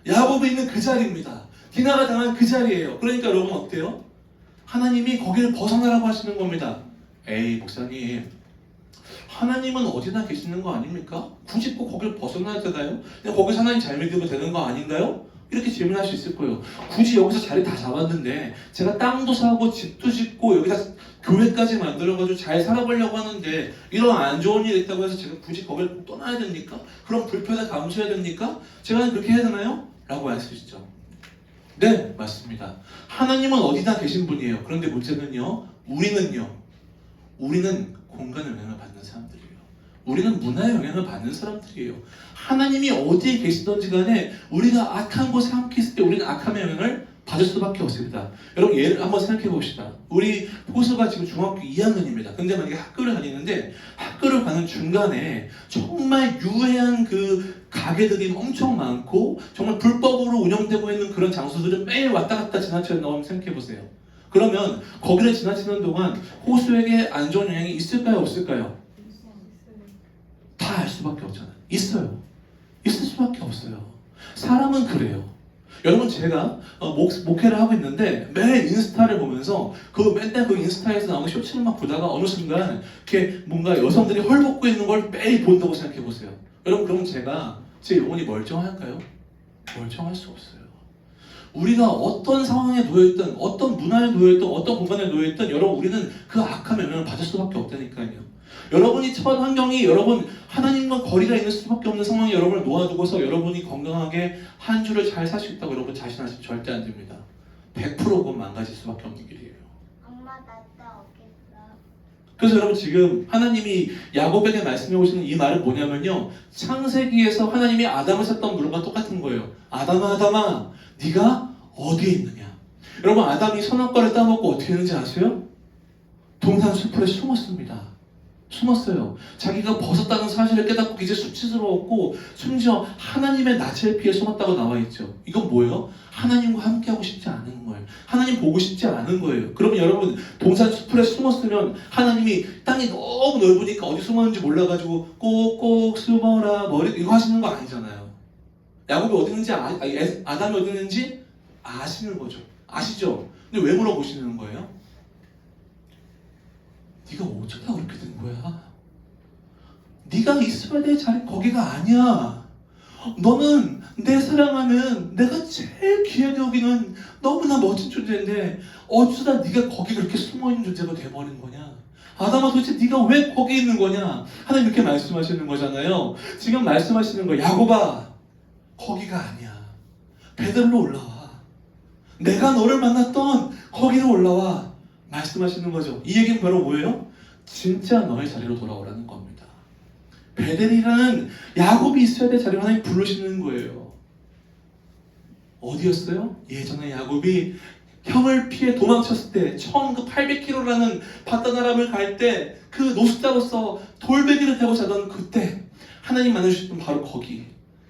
야곱이 있는 그 자리입니다. 디나가 당한 그 자리예요. 그러니까 여러분 어때요? 하나님이 거기를 벗어나라고 하시는 겁니다. 에이 목사님, 하나님은 어디나 계시는 거 아닙니까? 굳이 꼭 거기를 벗어나야 되나요? 그냥 거기서 하나님 잘 믿으면 되는 거 아닌가요? 이렇게 질문할 수 있을 거예요. 굳이 여기서 자리 다 잡았는데 제가 땅도 사고 집도 짓고 여기다 교회까지 만들어가지고 잘 살아보려고 하는데 이런 안 좋은 일이 있다고 해서 제가 굳이 거기를 떠나야 됩니까? 그럼 불편을 감수해야 됩니까? 제가 그렇게 해야 되나요? 라고 말씀하시죠. 네, 맞습니다. 하나님은 어디나 계신 분이에요. 그런데 문제는요, 우리는 공간의 영향을 받는 사람들이에요. 우리는 문화의 영향을 받는 사람들이에요. 하나님이 어디에 계시던지 간에 우리가 악한 곳에 함께 있을 때 우리는 악함의 영향을 받을 수밖에 없습니다. 여러분 예를 한번 생각해 봅시다. 우리 호수가 지금 중학교 2학년입니다. 근데 만약에 학교를 다니는데 학교를 가는 중간에 정말 유해한 그 가게들이 엄청 많고 정말 불법으로 운영되고 있는 그런 장소들을 매일 왔다 갔다 지나치는다고 한번 생각해 보세요. 그러면 거기를 지나치는 동안 호수에게 안 좋은 영향이 있을까요? 없을까요? 다 알 수밖에 없잖아요. 있어요. 있을 수밖에 없어요. 사람은 그래요. 여러분 제가 목회를 하고 있는데 매일 인스타를 보면서 맨날 그 인스타에서 나오는 쇼츠를 막 보다가 어느 순간 이렇게 뭔가 여성들이 헐벗고 있는 걸 매일 본다고 생각해 보세요. 여러분 그럼 제가 제 영혼이 멀쩡할까요? 멀쩡할 수 없어요. 우리가 어떤 상황에 놓여있든 어떤 문화에 놓여있든 어떤 공간에 놓여있든 여러분 우리는 그 악한 영향을 받을 수밖에 없다니까요. 여러분이 처한 환경이 여러분 하나님과 거리가 있는 수밖에 없는 상황이 여러분을 놓아두고서 여러분이 건강하게 한 주를 잘 살 수 있다고 여러분 자신하시면 절대 안 됩니다. 100% 그건 망가질 수밖에 없는 길이에요. 엄마 나도 오겠어. 그래서 여러분 지금 하나님이 야곱에게 말씀해 오시는 이 말은 뭐냐면요, 창세기에서 하나님이 아담을 찾던 물과 똑같은 거예요. 아담아 네가 어디에 있느냐. 여러분 아담이 선악과를 따먹고 어떻게 했는지 아세요? 동산 숲에 숨었습니다. 숨었어요. 자기가 벗었다는 사실을 깨닫고 이제 수치스러웠고 심지어 하나님의 낯을 피해 숨었다고 나와 있죠. 이건 뭐예요? 하나님과 함께하고 싶지 않은 거예요. 하나님 보고 싶지 않은 거예요. 그러면 여러분 동산 숲에 숨었으면 하나님이 땅이 너무 넓으니까 어디 숨었는지 몰라가지고 꼭꼭 숨어라 머리 이거 하시는 거 아니잖아요. 야곱이 어디 있는지 아담이 어디 있는지 아시는 거죠. 아시죠? 근데 왜 물어보시는 거예요? 네가 어쩌다 그렇게 된 거야? 네가 있어야 될 자리 거기가 아니야. 너는 내 사랑하는 내가 제일 귀하게 여기는 너무나 멋진 존재인데 어쩌다 네가 거기 그렇게 숨어있는 존재가 돼버린 거냐? 아담아 도대체 네가 왜 거기 있는 거냐? 하나님 이렇게 말씀하시는 거잖아요. 지금 말씀하시는 거 야곱아 거기가 아니야. 베들로 올라와. 내가 너를 만났던 거기로 올라와. 말씀하시는 거죠. 이 얘기는 바로 뭐예요? 진짜 너의 자리로 돌아오라는 겁니다. 베델이라는 야곱이 있어야 될 자리로 하나님 부르시는 거예요. 어디였어요? 예전에 야곱이 형을 피해 도망쳤을 때 처음 그 800km라는 바다나람을 갈 때 그 노숙자로서 돌베개를 타고 자던 그때 하나님 만나주셨던 바로 거기.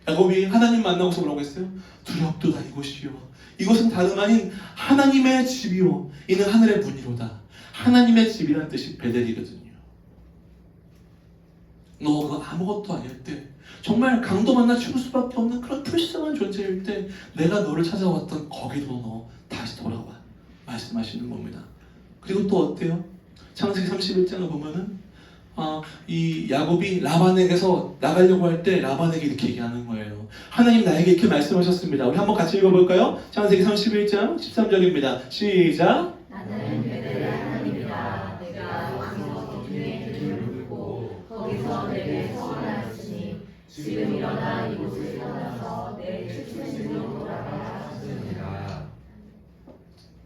야곱이 하나님 만나고서 뭐라고 했어요? 두렵도다 이곳이요. 이곳은 다름 아닌 하나님의 집이요. 이는 하늘의 문이로다. 하나님의 집이라는 뜻이 베델이거든요. 너가 아무것도 아닐 때 정말 강도 만나 죽을 수밖에 없는 그런 불쌍한 존재일 때 내가 너를 찾아왔던 거기로 너 다시 돌아와. 말씀하시는 겁니다. 그리고 또 어때요? 창세기 31장을 보면은 이 야곱이 라반에게서 나가려고 할 때 라반에게 이렇게 얘기하는 거예요. 하나님 나에게 이렇게 말씀하셨습니다. 우리 한번 같이 읽어볼까요? 창세기 31장 13절입니다. 시작. 나는 베델의 하나님이라. 내가 왕서 중에 길을 묻고 거기서 내게 서원하였으니 지금 일어나 이곳을 떠나서 내 출생지로 돌아가라 하시니라.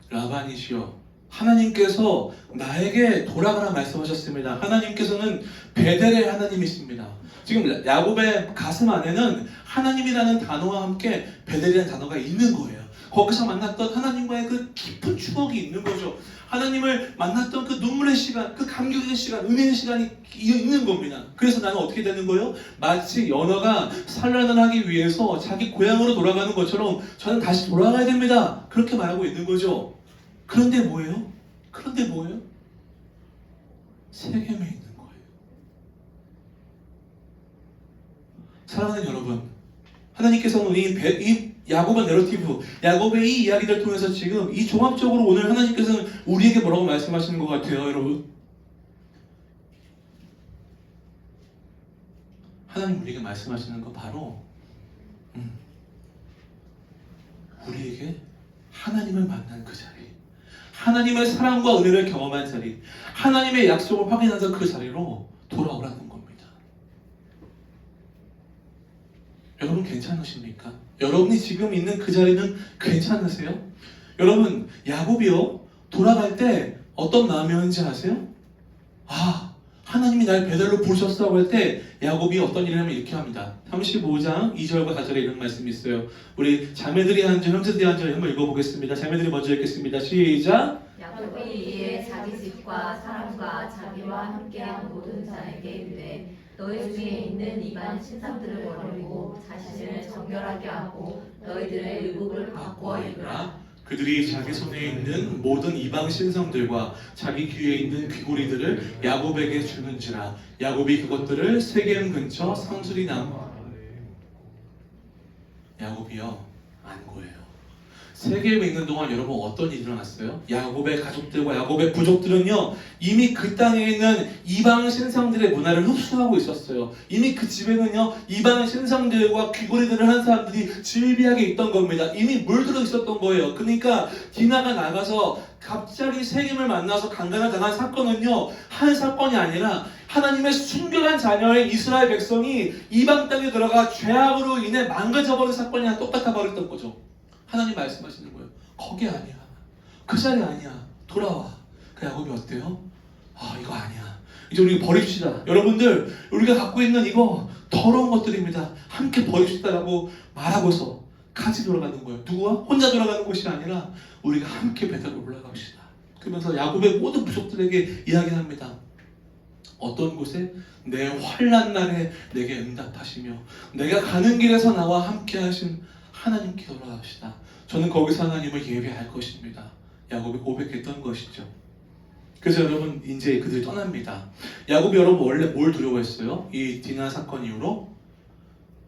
라반이시여 하나님께서 나에게 돌아가라 말씀하셨습니다. 하나님께서는 베델의 하나님이십니다. 지금 야곱의 가슴 안에는 하나님이라는 단어와 함께 베델이라는 단어가 있는 거예요. 거기서 만났던 하나님과의 그 깊은 추억이 있는 거죠. 하나님을 만났던 그 눈물의 시간, 그 감격의 시간, 은혜의 시간이 있는 겁니다. 그래서 나는 어떻게 되는 거예요? 마치 연어가 산란을 하기 위해서 자기 고향으로 돌아가는 것처럼 저는 다시 돌아가야 됩니다. 그렇게 말하고 있는 거죠. 그런데 뭐예요? 세겜에 있는 거예요. 사랑하는 여러분, 하나님께서는 이 야곱의 내러티브, 야곱의 이 이야기를 통해서 지금 이 종합적으로 오늘 하나님께서는 우리에게 뭐라고 말씀하시는 것 같아요, 여러분? 하나님 우리에게 말씀하시는 거 바로 우리에게 하나님을 만난 그 자리, 하나님의 사랑과 은혜를 경험한 자리, 하나님의 약속을 확인하던 그 자리로 돌아오라는 겁니다. 여러분 괜찮아요? 괜찮으십니까? 여러분이 지금 있는 그 자리는 괜찮으세요? 여러분, 야곱이요 돌아갈 때 어떤 마음이었는지 아세요? 아, 하나님이 날 베델로 부르셨다고 할 때 야곱이 어떤 일을 하면 이렇게 합니다. 35장 2절과 4절에 이런 말씀이 있어요. 우리 자매들이 한 절, 형제들이 한 절 한번 읽어보겠습니다. 자매들이 먼저 읽겠습니다. 시작! 야곱이 이에 자기 집과 사람과 자기와 함께한 모든 자에게 이르되 너희 중에 있는 이방 신상들을 버리고 자신을 정결하게 하고 너희들의 의복을 바꾸어 입으라. 그들이 자기 손에 있는 모든 이방 신성들과 자기 귀에 있는 귀고리들을 야곱에게 주는지라. 야곱이 그것들을 세겜 근처 상수리 나무 야곱이요 안 거예요. 세계에 있는 동안 여러분 어떤 일이 일어났어요? 야곱의 가족들과 야곱의 부족들은요 이미 그 땅에 있는 이방 신상들의 문화를 흡수하고 있었어요. 이미 그 집에는요 이방 신상들과 귀고리들을 한 사람들이 질비하게 있던 겁니다. 이미 물들어 있었던 거예요. 그러니까 디나가 나가서 갑자기 세겜을 만나서 강간을 당한 사건은요 한 사건이 아니라 하나님의 순결한 자녀의 이스라엘 백성이 이방 땅에 들어가 죄악으로 인해 망가져버린 사건이랑 똑같아 버렸던 거죠. 하나님 말씀하시는 거예요. 거기 아니야. 그 자리 아니야. 돌아와. 그 야곱이 어때요? 아, 이거 아니야. 이제 우리 버립시다. 여러분들, 우리가 갖고 있는 이거 더러운 것들입니다. 함께 버립시다라고 말하고서 같이 돌아가는 거예요. 누구와? 혼자 돌아가는 것이 아니라 우리가 함께 베델로 올라갑시다. 그러면서 야곱의 모든 부족들에게 이야기합니다. 어떤 곳에? 내 환난 날에 내게 응답하시며 내가 가는 길에서 나와 함께 하신 하나님께 돌아갑시다. 저는 거기서 하나님을 예배할 것입니다. 야곱이 고백했던 것이죠. 그래서 여러분 이제 그들이 떠납니다. 야곱이 여러분 원래 뭘 두려워했어요? 이 디나 사건 이후로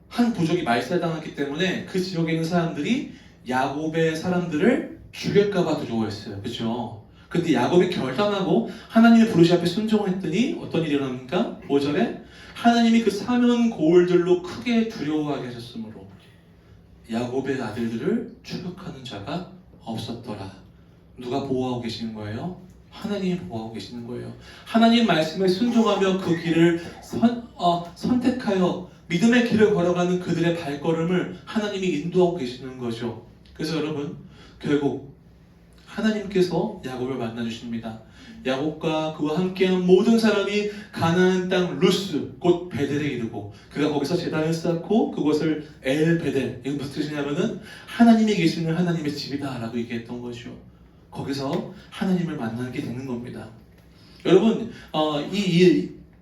한 부족이 말살당했기 때문에 그 지역에 있는 사람들이 야곱의 사람들을 죽일까봐 두려워했어요. 그렇죠? 근데 야곱이 결단하고 하나님의 부르심 앞에 순종했더니 어떤 일이 일어납니까? 5절에 하나님이 그 사면 고울들로 크게 두려워하게 하셨으므로 야곱의 아들들을 추격하는 자가 없었더라. 누가 보호하고 계시는 거예요? 하나님이 보호하고 계시는 거예요. 하나님 말씀에 순종하며 그 길을 선택하여 믿음의 길을 걸어가는 그들의 발걸음을 하나님이 인도하고 계시는 거죠. 그래서 여러분 결국 하나님께서 야곱을 만나주십니다. 야곱과 그와 함께한 모든 사람이 가나안 땅 루스 곧 베델에 이르고 그가 거기서 제단을 쌓고 그곳을 엘 베델, 이거 무슨 뜻이냐면은 하나님이 계시는 하나님의 집이다 라고 얘기했던 거죠. 거기서 하나님을 만나게 되는 겁니다. 여러분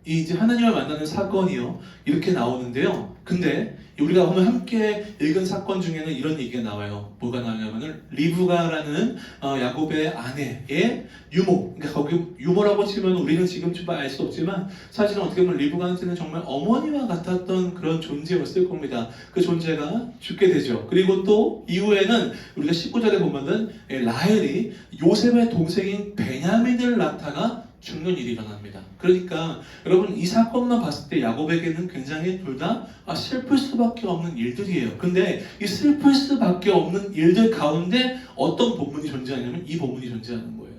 이제 하나님을 만나는 사건이요 이렇게 나오는데요. 근데 우리가 오늘 함께 읽은 사건 중에는 이런 얘기가 나와요. 뭐가 나오냐면은 리브가라는 야곱의 아내의 유모. 그러니까 거기 유모라고 치면 우리는 지금 좀 알 수 없지만 사실은 어떻게 보면 리브가한테는 정말 어머니와 같았던 그런 존재였을 겁니다. 그 존재가 죽게 되죠. 그리고 또 이후에는 우리가 19절에 보면은 라헬이 요셉의 동생인 베냐민을 낳다가 죽는 일이 일어납니다. 그러니까 여러분 이 사건만 봤을 때 야곱에게는 굉장히 둘 다 슬플 수밖에 없는 일들이에요. 근데 이 슬플 수밖에 없는 일들 가운데 어떤 본문이 존재하냐면 이 본문이 존재하는 거예요.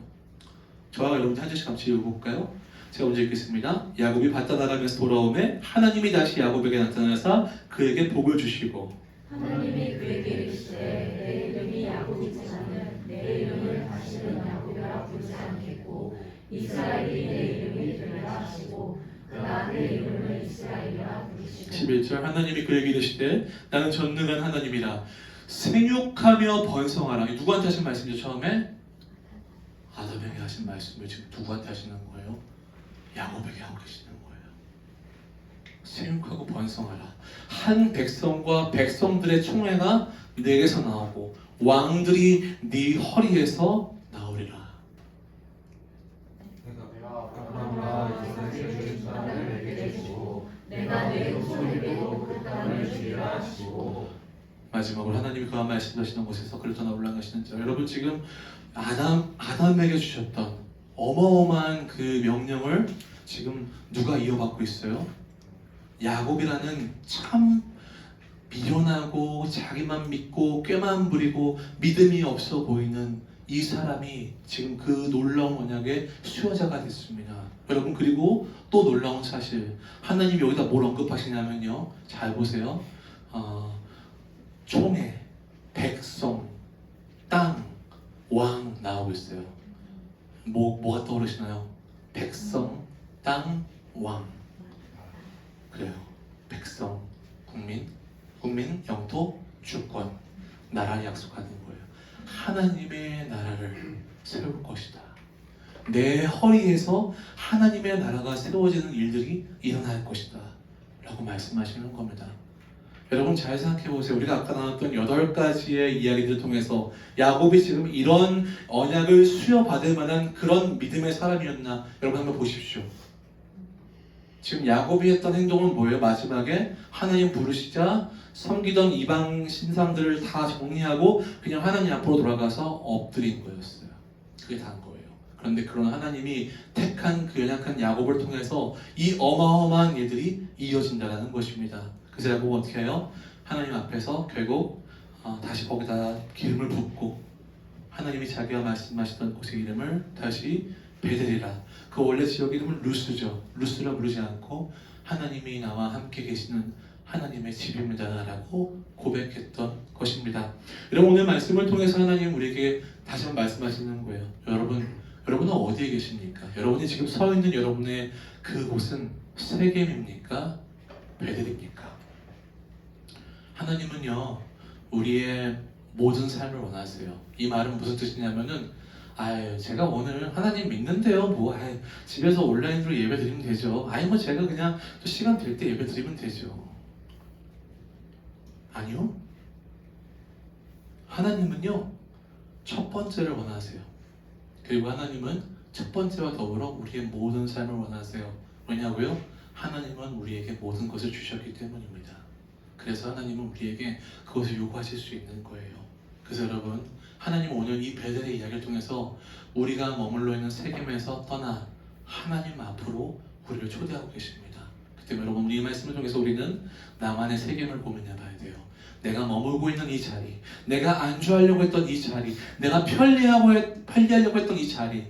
저와 여러분 한 절씩 같이 읽어볼까요? 제가 먼저 읽겠습니다. 야곱이 밭 떠나가면서 돌아오매 하나님이 다시 야곱에게 나타나사 그에게 복을 주시고 하나님이 그에게 이르시되 내 이름이 야곱이지만은 내 이름을 다시는 야곱이라 부르지 않겠고 이스라엘이 내 이름이 되리라 하시고 그가 내 이름을 이스라엘이라 부르시고 11절 하나님이 그에게 이르시되 나는 전능한 하나님이라 생육하며 번성하라. 누구한테 하신 말씀이죠? 처음에 아담에게 하신 말씀을 지금 누구한테 하시는 거예요? 야곱에게 하고 계시는 거예요. 생육하고 번성하라. 한 백성과 백성들의 총회가 내게서 나오고 왕들이 네 허리에서 나오리라. 아브라함과 이삭을 주신 땅을 내게 주시고 내가 내 후손에게도 그 땅을 주리라 하시고 마지막으로 하나님이 그한 말씀하시는 곳에서 그를 떠나 올라가시는 자 여러분 지금 아담에게 주셨던 어마어마한 그 명령을 지금 누가 이어받고 있어요? 야곱이라는 참 미련하고 자기만 믿고 꾀만 부리고 믿음이 없어 보이는 이 사람이 지금 그 놀라운 언약의 수여자가 됐습니다. 여러분 그리고 또 놀라운 사실 하나님이 여기다 뭘 언급하시냐면요 잘 보세요. 총회, 백성, 땅, 왕 나오고 있어요. 뭐가 떠오르시나요? 백성, 땅, 왕. 그래요. 백성, 국민, 영토, 주권, 나라를 약속하는 거예요. 하나님의 나라를 세울 것이다. 내 허리에서 하나님의 나라가 세워지는 일들이 일어날 것이다 라고 말씀하시는 겁니다. 여러분 잘 생각해 보세요. 우리가 아까 나눴던 8가지의 이야기들을 통해서 야곱이 지금 이런 언약을 수여받을 만한 그런 믿음의 사람이었나 여러분 한번 보십시오. 지금 야곱이 했던 행동은 뭐예요? 마지막에 하나님 부르시자 섬기던 이방 신상들을 다 정리하고 그냥 하나님 앞으로 돌아가서 엎드린 거였어요. 그게 다인 거예요. 그런데 그런 하나님이 택한 그 연약한 야곱을 통해서 이 어마어마한 일들이 이어진다는 것입니다. 그래서 야곱은 어떻게 해요? 하나님 앞에서 결국 다시 거기다 기름을 붓고 하나님이 자기가 말씀하시던 곳의 이름을 다시 베델이라, 그 원래 지역 이름은 루스죠. 루스라 부르지 않고 하나님이 나와 함께 계시는 하나님의 집입니다 라고 고백했던 것입니다. 여러분 오늘 말씀을 통해서 하나님 우리에게 다시 한번 말씀하시는 거예요. 여러분은 어디에 계십니까? 여러분이 지금 서 있는 여러분의 그곳은 세겜입니까? 베델입니까? 하나님은요 우리의 모든 삶을 원하세요. 이 말은 무슨 뜻이냐면은 제가 오늘 하나님 믿는데요. 집에서 온라인으로 예배 드리면 되죠. 제가 그냥 또 시간 될 때 예배 드리면 되죠. 아니요. 하나님은요 첫 번째를 원하세요. 그리고 하나님은 첫 번째와 더불어 우리의 모든 삶을 원하세요. 왜냐고요? 하나님은 우리에게 모든 것을 주셨기 때문입니다. 그래서 하나님은 우리에게 그것을 요구하실 수 있는 거예요. 그래서 여러분 하나님은 오늘 이 베델의 이야기를 통해서 우리가 머물러 있는 세겜에서 떠나 하나님 앞으로 우리를 초대하고 계십니다. 그때 여러분 이 말씀을 통해서 우리는 나만의 세겜을 고민해 봐야 돼요. 내가 머물고 있는 이 자리, 내가 안주하려고 했던 이 자리, 내가 편리하려고 했던 이 자리,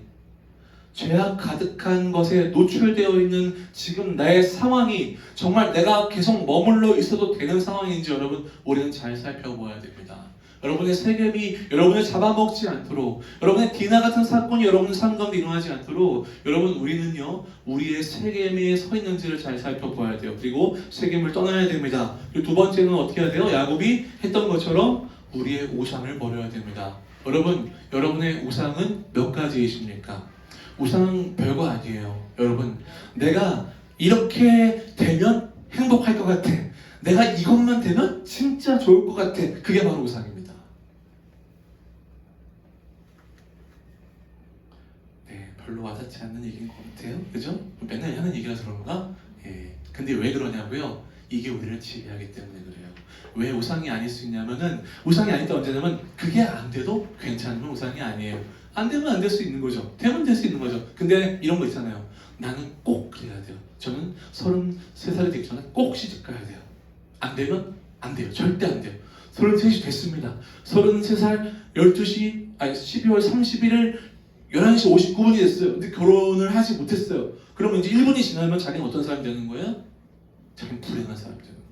죄악 가득한 것에 노출되어 있는 지금 나의 상황이 정말 내가 계속 머물러 있어도 되는 상황인지 여러분 우리는 잘 살펴보아야 됩니다. 여러분의 세겜이 여러분을 잡아먹지 않도록, 여러분의 디나 같은 사건이 여러분 삶 가운데 일어나지 않도록 여러분 우리는요 우리의 세겜에 서 있는지를 잘 살펴봐야 돼요. 그리고 세겜을 떠나야 됩니다. 그리고 두 번째는 어떻게 해야 돼요? 야곱이 했던 것처럼 우리의 우상을 버려야 됩니다. 여러분, 여러분의 우상은 몇 가지이십니까? 우상은 별거 아니에요. 여러분, 내가 이렇게 되면 행복할 것 같아, 내가 이것만 되면 진짜 좋을 것 같아, 그게 바로 우상입니다. 별로 와닿지 않는 얘기인 것 같아요. 그죠? 맨날 하는 얘기라서 그런가? 근데 왜 그러냐고요? 이게 우리를 지배하기 때문에 그래요. 왜 우상이 아닐 수 있냐면은, 우상이 아닐 때 언제냐면 그게 안 돼도 괜찮으면 우상이 아니에요. 안 되면 안 될 수 있는 거죠. 되면 될 수 있는 거죠. 근데 이런 거 있잖아요. 나는 꼭 그래야 돼요. 저는 33살이 되기 전에 꼭 시집 가야 돼요. 안 되면 안 돼요. 절대 안 돼요. 33이 됐습니다. 33살 12월 31일 11시 59분이 됐어요. 근데 결혼을 하지 못했어요. 그러면 이제 1분이 지나면 자기는 어떤 사람이 되는 거예요? 자기는 불행한 사람이 되는 거예요.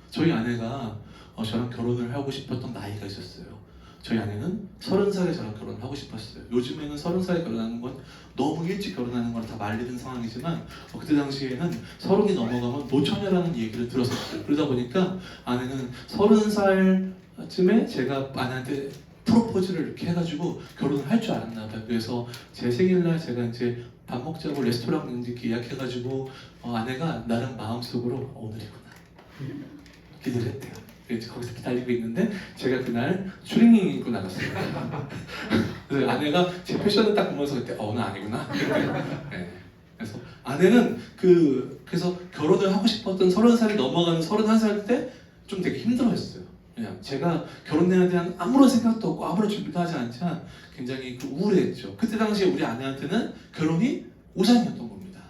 저희 아내가 저랑 결혼을 하고 싶었던 나이가 있었어요. 저희 아내는 30살에 저랑 결혼을 하고 싶었어요. 요즘에는 30살에 결혼하는 건 너무 일찍 결혼하는 거라 다 말리는 상황이지만 그때 당시에는 30이 넘어가면 노처녀라는 얘기를 들었었어요. 그러다 보니까 아내는 30살쯤에 제가 아내한테 프로포즈를 이렇게 해가지고 결혼을 할 줄 알았나 봐요. 그래서 제 생일날 제가 이제 밥 먹자고 레스토랑 이렇게 예약해가지고 아내가 나름 마음속으로 오늘이구나 기대를 했대요. 그래서 거기서 기다리고 있는데 제가 그날 추리닝 입고 나갔어요. 그래서 아내가 제 패션을 딱 보면서 그때 오늘 아니구나. 네. 그래서 아내는 그래서 결혼을 하고 싶었던 30살이 넘어가는 31살 때 좀 되게 힘들어했어요. 그냥 제가 결혼에 대한 아무런 생각도 없고 아무런 준비도 하지 않자 굉장히 우울했죠. 그때 당시에 우리 아내한테는 결혼이 우상이었던 겁니다.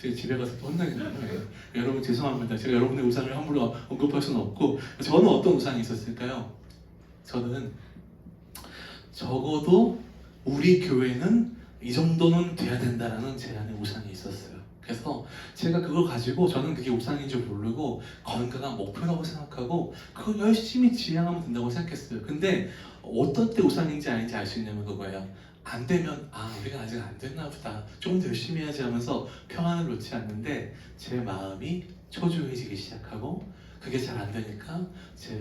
제가 집에 가서 또 혼나겠네요. 여러분 죄송합니다. 제가 여러분의 우상을 함부로 언급할 수는 없고, 저는 어떤 우상이 있었을까요? 저는 적어도 우리 교회는 이 정도는 돼야 된다라는 제 안에 우상이 있었어요. 그래서 제가 그걸 가지고 저는 그게 우상인 줄 모르고 건강한 목표라고 생각하고 그걸 열심히 지향하면 된다고 생각했어요. 근데 어떤 때 우상인지 아닌지 알 수 있냐면 그거예요. 안 되면 우리가 아직 안 됐나 보다, 조금 더 열심히 해야지 하면서 평안을 놓지 않는데 제 마음이 초조해지기 시작하고 그게 잘 안 되니까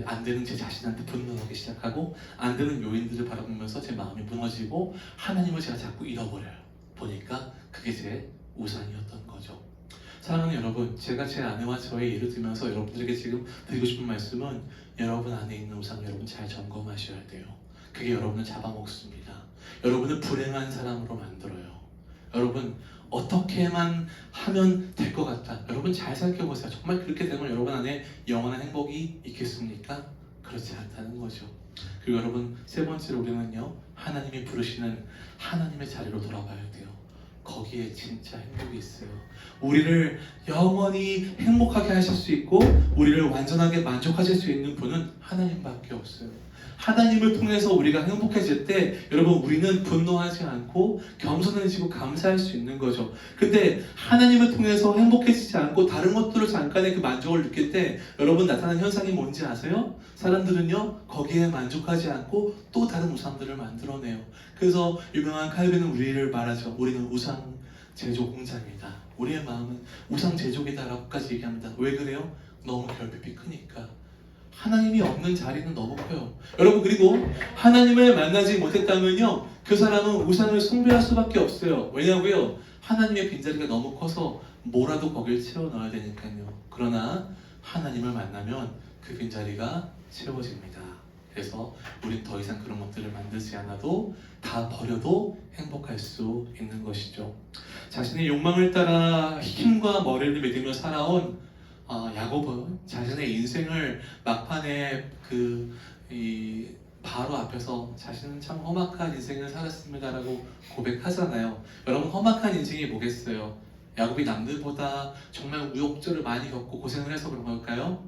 안 되는 제 자신한테 분노하기 시작하고 안 되는 요인들을 바라보면서 제 마음이 무너지고 하나님을 제가 자꾸 잃어버려요. 보니까 그게 제 우상이었던 거죠. 사랑하는 여러분, 제가 제 아내와 저의 예를 들면서 여러분들에게 지금 드리고 싶은 말씀은 여러분 안에 있는 우상 여러분 잘 점검하셔야 돼요. 그게 여러분을 잡아먹습니다. 여러분을 불행한 사람으로 만들어요. 여러분 어떻게만 하면 될 것 같다. 여러분 잘 생각해보세요. 정말 그렇게 되면 여러분 안에 영원한 행복이 있겠습니까? 그렇지 않다는 거죠. 그리고 여러분 세 번째로 우리는요, 하나님이 부르시는 하나님의 자리로 돌아가야 돼요. 거기에 진짜 행복이 있어요. 우리를 영원히 행복하게 하실 수 있고 우리를 완전하게 만족하실 수 있는 분은 하나님밖에 없어요. 하나님을 통해서 우리가 행복해질 때 여러분 우리는 분노하지 않고 겸손해지고 감사할 수 있는 거죠. 근데 하나님을 통해서 행복해지지 않고 다른 것들을 잠깐의 그 만족을 느낄 때 여러분 나타나는 현상이 뭔지 아세요? 사람들은요 거기에 만족하지 않고 또 다른 우상들을 만들어내요. 그래서 유명한 칼빈은 우리를 말하죠. 우리는 우상 제조 공장이다. 우리의 마음은 우상 제조기다 라고까지 얘기합니다. 왜 그래요? 너무 결핍이 크니까. 하나님이 없는 자리는 너무 커요. 여러분 그리고 하나님을 만나지 못했다면요 그 사람은 우상을 숭배할 수밖에 없어요. 왜냐고요? 하나님의 빈자리가 너무 커서 뭐라도 거길 채워 넣어야 되니까요. 그러나 하나님을 만나면 그 빈자리가 채워집니다. 그래서 우린 더 이상 그런 것들을 만들지 않아도 다 버려도 행복할 수 있는 것이죠. 자신의 욕망을 따라 힘과 머리를 믿으며 살아온 야곱은 자신의 인생을 막판에 바로 앞에서 자신은 참 험악한 인생을 살았습니다라고 고백하잖아요. 여러분 험악한 인생이 뭐겠어요? 야곱이 남들보다 정말 우욕절을 많이 겪고 고생을 해서 그런 걸까요?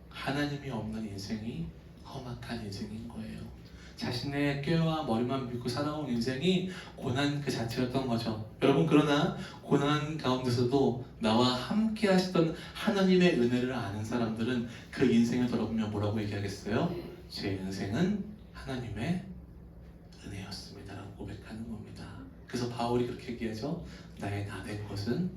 하나님이 없는 인생이 험악한 인생인 거예요. 자신의 꾀와 머리만 믿고 살아온 인생이 고난 그 자체였던 거죠. 여러분 그러나 고난 가운데서도 나와 함께 하시던 하나님의 은혜를 아는 사람들은 그 인생을 돌아보며 뭐라고 얘기하겠어요? 제 인생은 하나님의 은혜였습니다 라고 고백하는 겁니다. 그래서 바울이 그렇게 얘기하죠. 나의 나 된 것은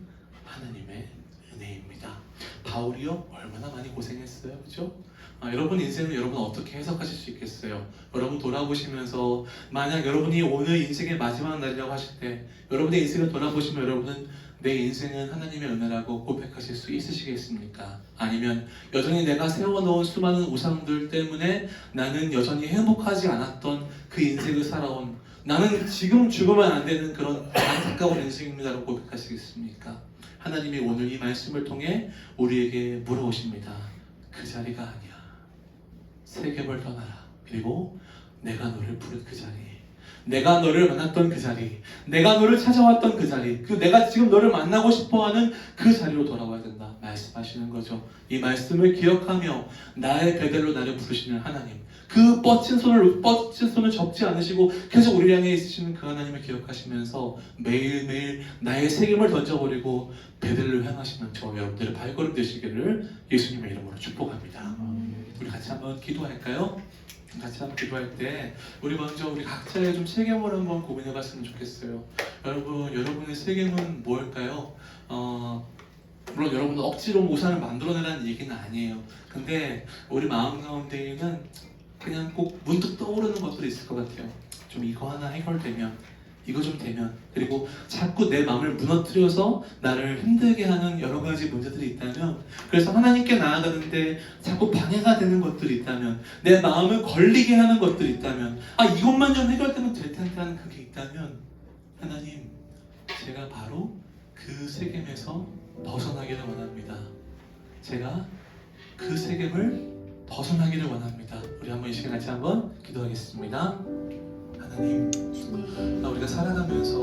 하나님의 은혜입니다. 바울이요 얼마나 많이 고생했어요, 그죠? 여러분 인생을 여러분 어떻게 해석하실 수 있겠어요? 여러분 돌아보시면서 만약 여러분이 오늘 인생의 마지막 날이라고 하실 때 여러분의 인생을 돌아보시면 여러분은 내 인생은 하나님의 은혜라고 고백하실 수 있으시겠습니까? 아니면 여전히 내가 세워놓은 수많은 우상들 때문에 나는 여전히 행복하지 않았던 그 인생을 살아온 나는 지금 죽으면 안 되는 그런 안타까운 인생입니다라고 고백하시겠습니까? 하나님이 오늘 이 말씀을 통해 우리에게 물어오십니다. 그 자리가 아니야. 세겜을 떠나라. 그리고 내가 너를 부른 그 자리, 내가 너를 만났던 그 자리, 내가 너를 찾아왔던 그 자리, 내가 지금 너를 만나고 싶어하는 그 자리로 돌아와야 된다 말씀하시는 거죠. 이 말씀을 기억하며 나의 베델로 나를 부르시는 하나님, 그 뻗친 손을 접지 않으시고 계속 우리 향해 있으시는 그 하나님을 기억하시면서 매일매일 나의 책임을 던져버리고 베델로 향하시는 저 여러분들의 발걸음 되시기를 예수님의 이름으로 축복합니다. 우리 같이 한번 기도할까요? 같이 한번 기도할 때 우리 먼저 우리 각자의 좀 세겜을 한번 고민해봤으면 좋겠어요. 여러분의 세겜은 뭘까요? 물론 여러분은 억지로 우상을 만들어내라는 얘기는 아니에요. 근데 우리 마음 가운데에는 그냥 꼭 문득 떠오르는 것들이 있을 것 같아요. 좀 이거 하나 해결되면, 이거 좀 되면, 그리고 자꾸 내 마음을 무너뜨려서 나를 힘들게 하는 여러 가지 문제들이 있다면, 그래서 하나님께 나아가는데 자꾸 방해가 되는 것들이 있다면, 내 마음을 걸리게 하는 것들이 있다면, 이것만 좀 해결되면 될 텐데 하는 그게 있다면, 하나님, 제가 바로 그 세겜에서 벗어나기를 원합니다. 제가 그 세겜을 벗어나기를 원합니다. 우리 한번 이 시간 같이 한번 기도하겠습니다. 하나님, 우리가 살아가면서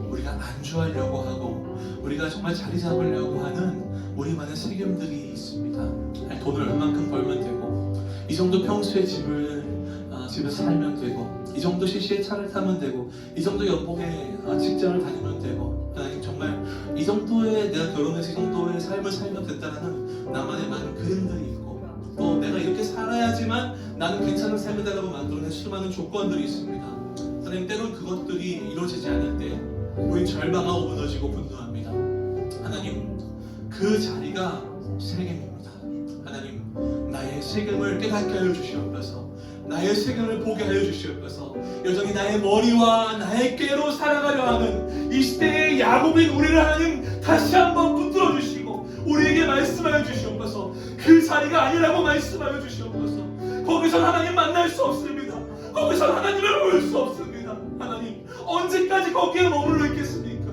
우리가 안주하려고 하고 우리가 정말 자리 잡으려고 하는 우리만의 세겜들이 있습니다. 돈을 얼만큼 벌면 되고 이 정도 평수의 집을 집에서 살면 되고, 이 정도 CC에 차를 타면 되고, 이 정도 연봉에 직장을 다니면 되고, 하나님 정말 이 정도의 내가 결혼해서 이 정도의 삶을 살면 된다는 나만의 많은 그림들이 있고, 또 내가 이렇게 살아야지만 나는 괜찮은 삶을 달라고 만들어낸 수많은 조건들이 있습니다. 하나님, 때론 그것들이 이루어지지 않을 때 우린 절망하고 무너지고 분노합니다. 하나님, 그 자리가 세겜입니다. 하나님, 나의 세겜을 깨닫게 하여 주시옵소서. 나의 세겜을 보게 하여 주시옵소서. 여전히 나의 머리와 나의 꾀로 살아가려 하는 이 시대의 야곱인 우리를 하나님 다시 한번 붙들어 주시고 우리에게 말씀하여 주시옵소서. 그 자리가 아니라고 말씀하여 주시옵소서. 거기서 하나님 만날 수 없습니다. 거기서 하나님을 볼 수 없습니다. 하나님, 언제까지 거기에 머물러 있겠습니까?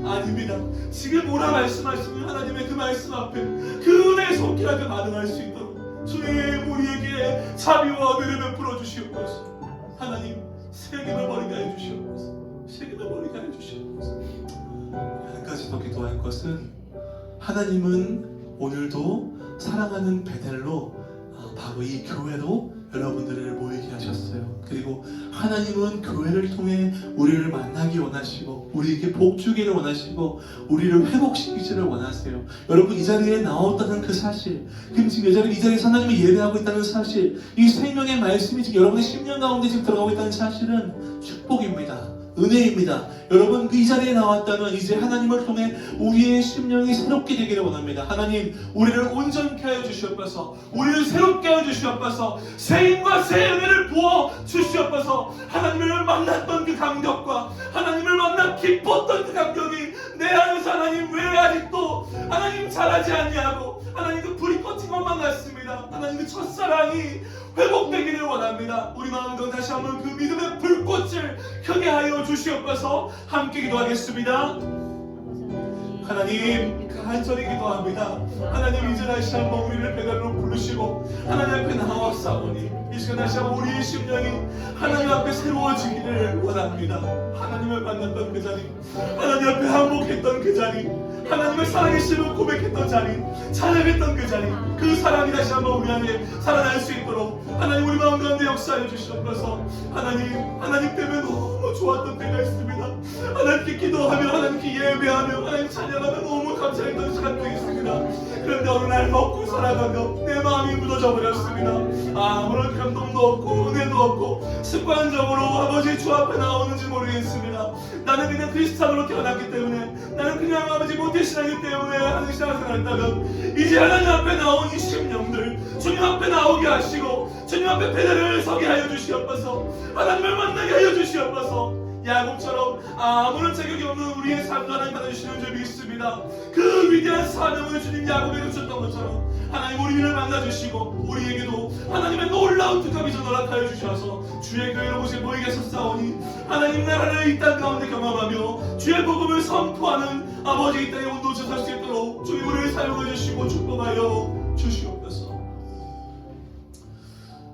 아닙니다. 지금 뭐라 말씀하시는 하나님의 그 말씀 앞에 그 은혜의 손길하게 반응할 수 있도록 주님, 우리에게 자비와 은혜를 베풀어 주시옵소서. 하나님, 세겜을 버리게 해 주시옵소서. 세겜을 버리게 해 주시옵소서. 한 가지 더 기도할 것은, 하나님은 오늘도 사랑하는 베델로 바로 이 교회로 여러분들을 모이게 하셨어요. 그리고 하나님은 교회를 통해 우리를 만나기 원하시고 우리에게 복 주기를 원하시고 우리를 회복시키기를 원하세요. 여러분, 이 자리에 나왔다는 그 사실, 그럼 지금 이 자리에서 하나님을 예배하고 있다는 사실, 이 생명의 말씀이 지금 여러분의 심령 가운데 지금 들어가고 있다는 사실은 축복입니다. 은혜입니다. 여러분, 이 자리에 나왔다면 이제 하나님을 통해 우리의 심령이 새롭게 되기를 원합니다. 하나님, 우리를 온전케 하여 주시옵소서. 우리를 새롭게 하여 주시옵소서. 새 힘과 새 은혜를 부어 주시옵소서. 하나님을 만났던 그 감격과 하나님을 만나 기뻤던 그 감격이 내 안에서 하나님 왜 아직도 하나님 잘하지 않냐고, 하나님 그 불이 꺼진 것만 같습니다. 하나님 그 첫사랑이 회복되기를 원합니다. 우리 마음과 다시 한번 그 믿음의 불꽃을 켜게 하여 주시옵소서. 함께 기도하겠습니다. 하나님, 간절히 기도합니다. 하나님, 이제 다시 한번 우리를 베델로 부르시고 하나님 앞에 나와싸우니 이 시간 다시 한번 우리의 심령이 하나님 앞에 새로워지기를 원합니다. 하나님을 만났던 그 자리, 하나님 앞에 항복했던 그 자리, 하나님을 사랑하시고 고백했던 자리, 찬양했던 그 자리, 그 사랑이 다시 한번 우리 안에 살아날 수 있도록 하나님 우리 마음 가운데 역사해 주시옵소서. 하나님 때문에 너무 좋았던 때가 있습니다. 하나님께 기도하며 하나님께 예배하며 하나님 찬양하며 너무 감사했던 시간도 있습니다. 그런데 어느 날 먹고 살아가며 내 마음이 무너져 버렸습니다. 아무런 감동도 없고 은혜도 없고 습관적으로 아버지 주 앞에 나오는지 모르겠습니다. 나는 그냥 크리스찬으로 태어났기 때문에, 나는 그냥 아버지 모태신앙이기 때문에 하는 신앙생활을 했다면, 이제 하나님 앞에 나온 이 심령들 주님 앞에 나오게 하시고 주님 앞에 베델을 서게 하여 주시옵소서. 하나님을 만나게 하여 주시옵소서. 야곱처럼 아무런 자격이 없는 우리의 삶도 하나님 받아주시는 줄 믿습니다. 그 위대한 사명을 주님 야곱에게 주셨던 것처럼 하나님 우리를 만나주시고 우리에게도 하나님의 놀라운 특합이 전하여 주셔서 주의 교회로 오신 모이게 하셨사오니 하나님 나라를 이 땅 가운데 경험하며 주의 복음을 선포하는 아버지 이 땅에 온도체 살 수 있도록 주님 우리를 사용해 주시고 축복하여 주시옵소서.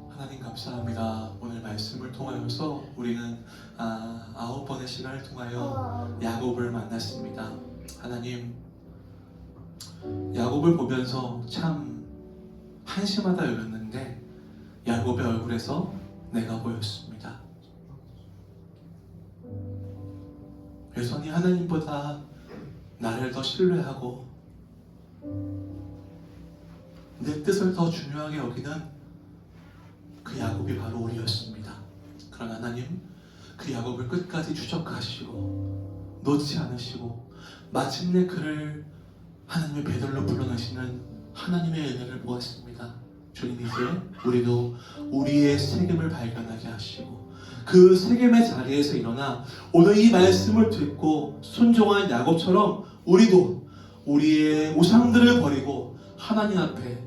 하나님 감사합니다. 오늘 말씀을 통하여서 우리는 9번의 시간을 통하여 야곱을 만났습니다. 하나님, 야곱을 보면서 참 한심하다 여겼는데 야곱의 얼굴에서 내가 보였습니다. 여전히 하나님보다 나를 더 신뢰하고 내 뜻을 더 중요하게 여기는 그 야곱이 바로 우리였습니다. 그러나 하나님, 그 야곱을 끝까지 추적하시고 놓지 않으시고 마침내 그를 하나님의 베델로 불러내시는 하나님의 은혜를 보았습니다. 주님, 이제 우리도 우리의 세겜을 발견하게 하시고 그 세겜의 자리에서 일어나 오늘 이 말씀을 듣고 순종한 야곱처럼 우리도 우리의 우상들을 버리고 하나님 앞에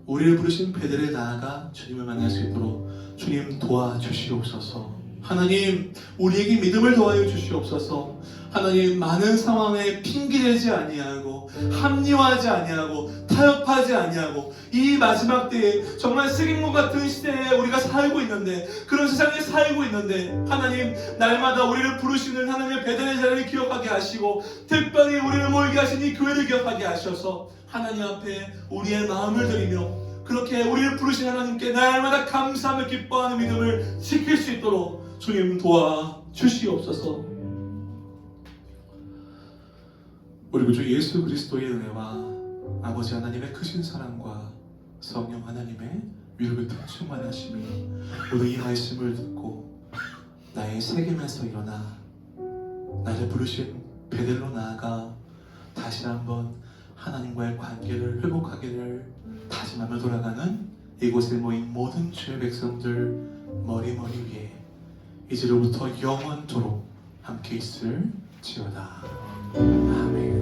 우리를 부르신 베델에 나아가 주님을 만날 수 있도록 주님 도와주시옵소서. 하나님, 우리에게 믿음을 더하여 주시옵소서. 하나님, 많은 상황에 핑계대지 아니하고 합리화하지 아니하고 타협하지 아니하고 이 마지막 때에 정말 쓰긴것 같은 시대에 우리가 살고 있는데, 그런 세상에 살고 있는데 하나님, 날마다 우리를 부르시는 하나님의 베델의 자리를 기억하게 하시고 특별히 우리를 모이게 하신 이 교회를 기억하게 하셔서 하나님 앞에 우리의 마음을 드리며 그렇게 우리를 부르신 하나님께 날마다 감사함을 기뻐하는 믿음을 지킬 수 있도록 주님 도와주시옵소서. 우리 구주 예수 그리스도의 은혜와 아버지 하나님의 크신 사랑과 성령 하나님의 위로부터 충만하심이 오늘 이 말씀을 듣고 나의 세겜에서 일어나 나를 부르신 베델로 나아가 다시 한번 하나님과의 관계를 회복하기를 다짐하며 돌아가는 이곳에 모인 모든 주의 백성들 머리 위에 이제로부터 영원토록 함께 있을지어다. 아멘.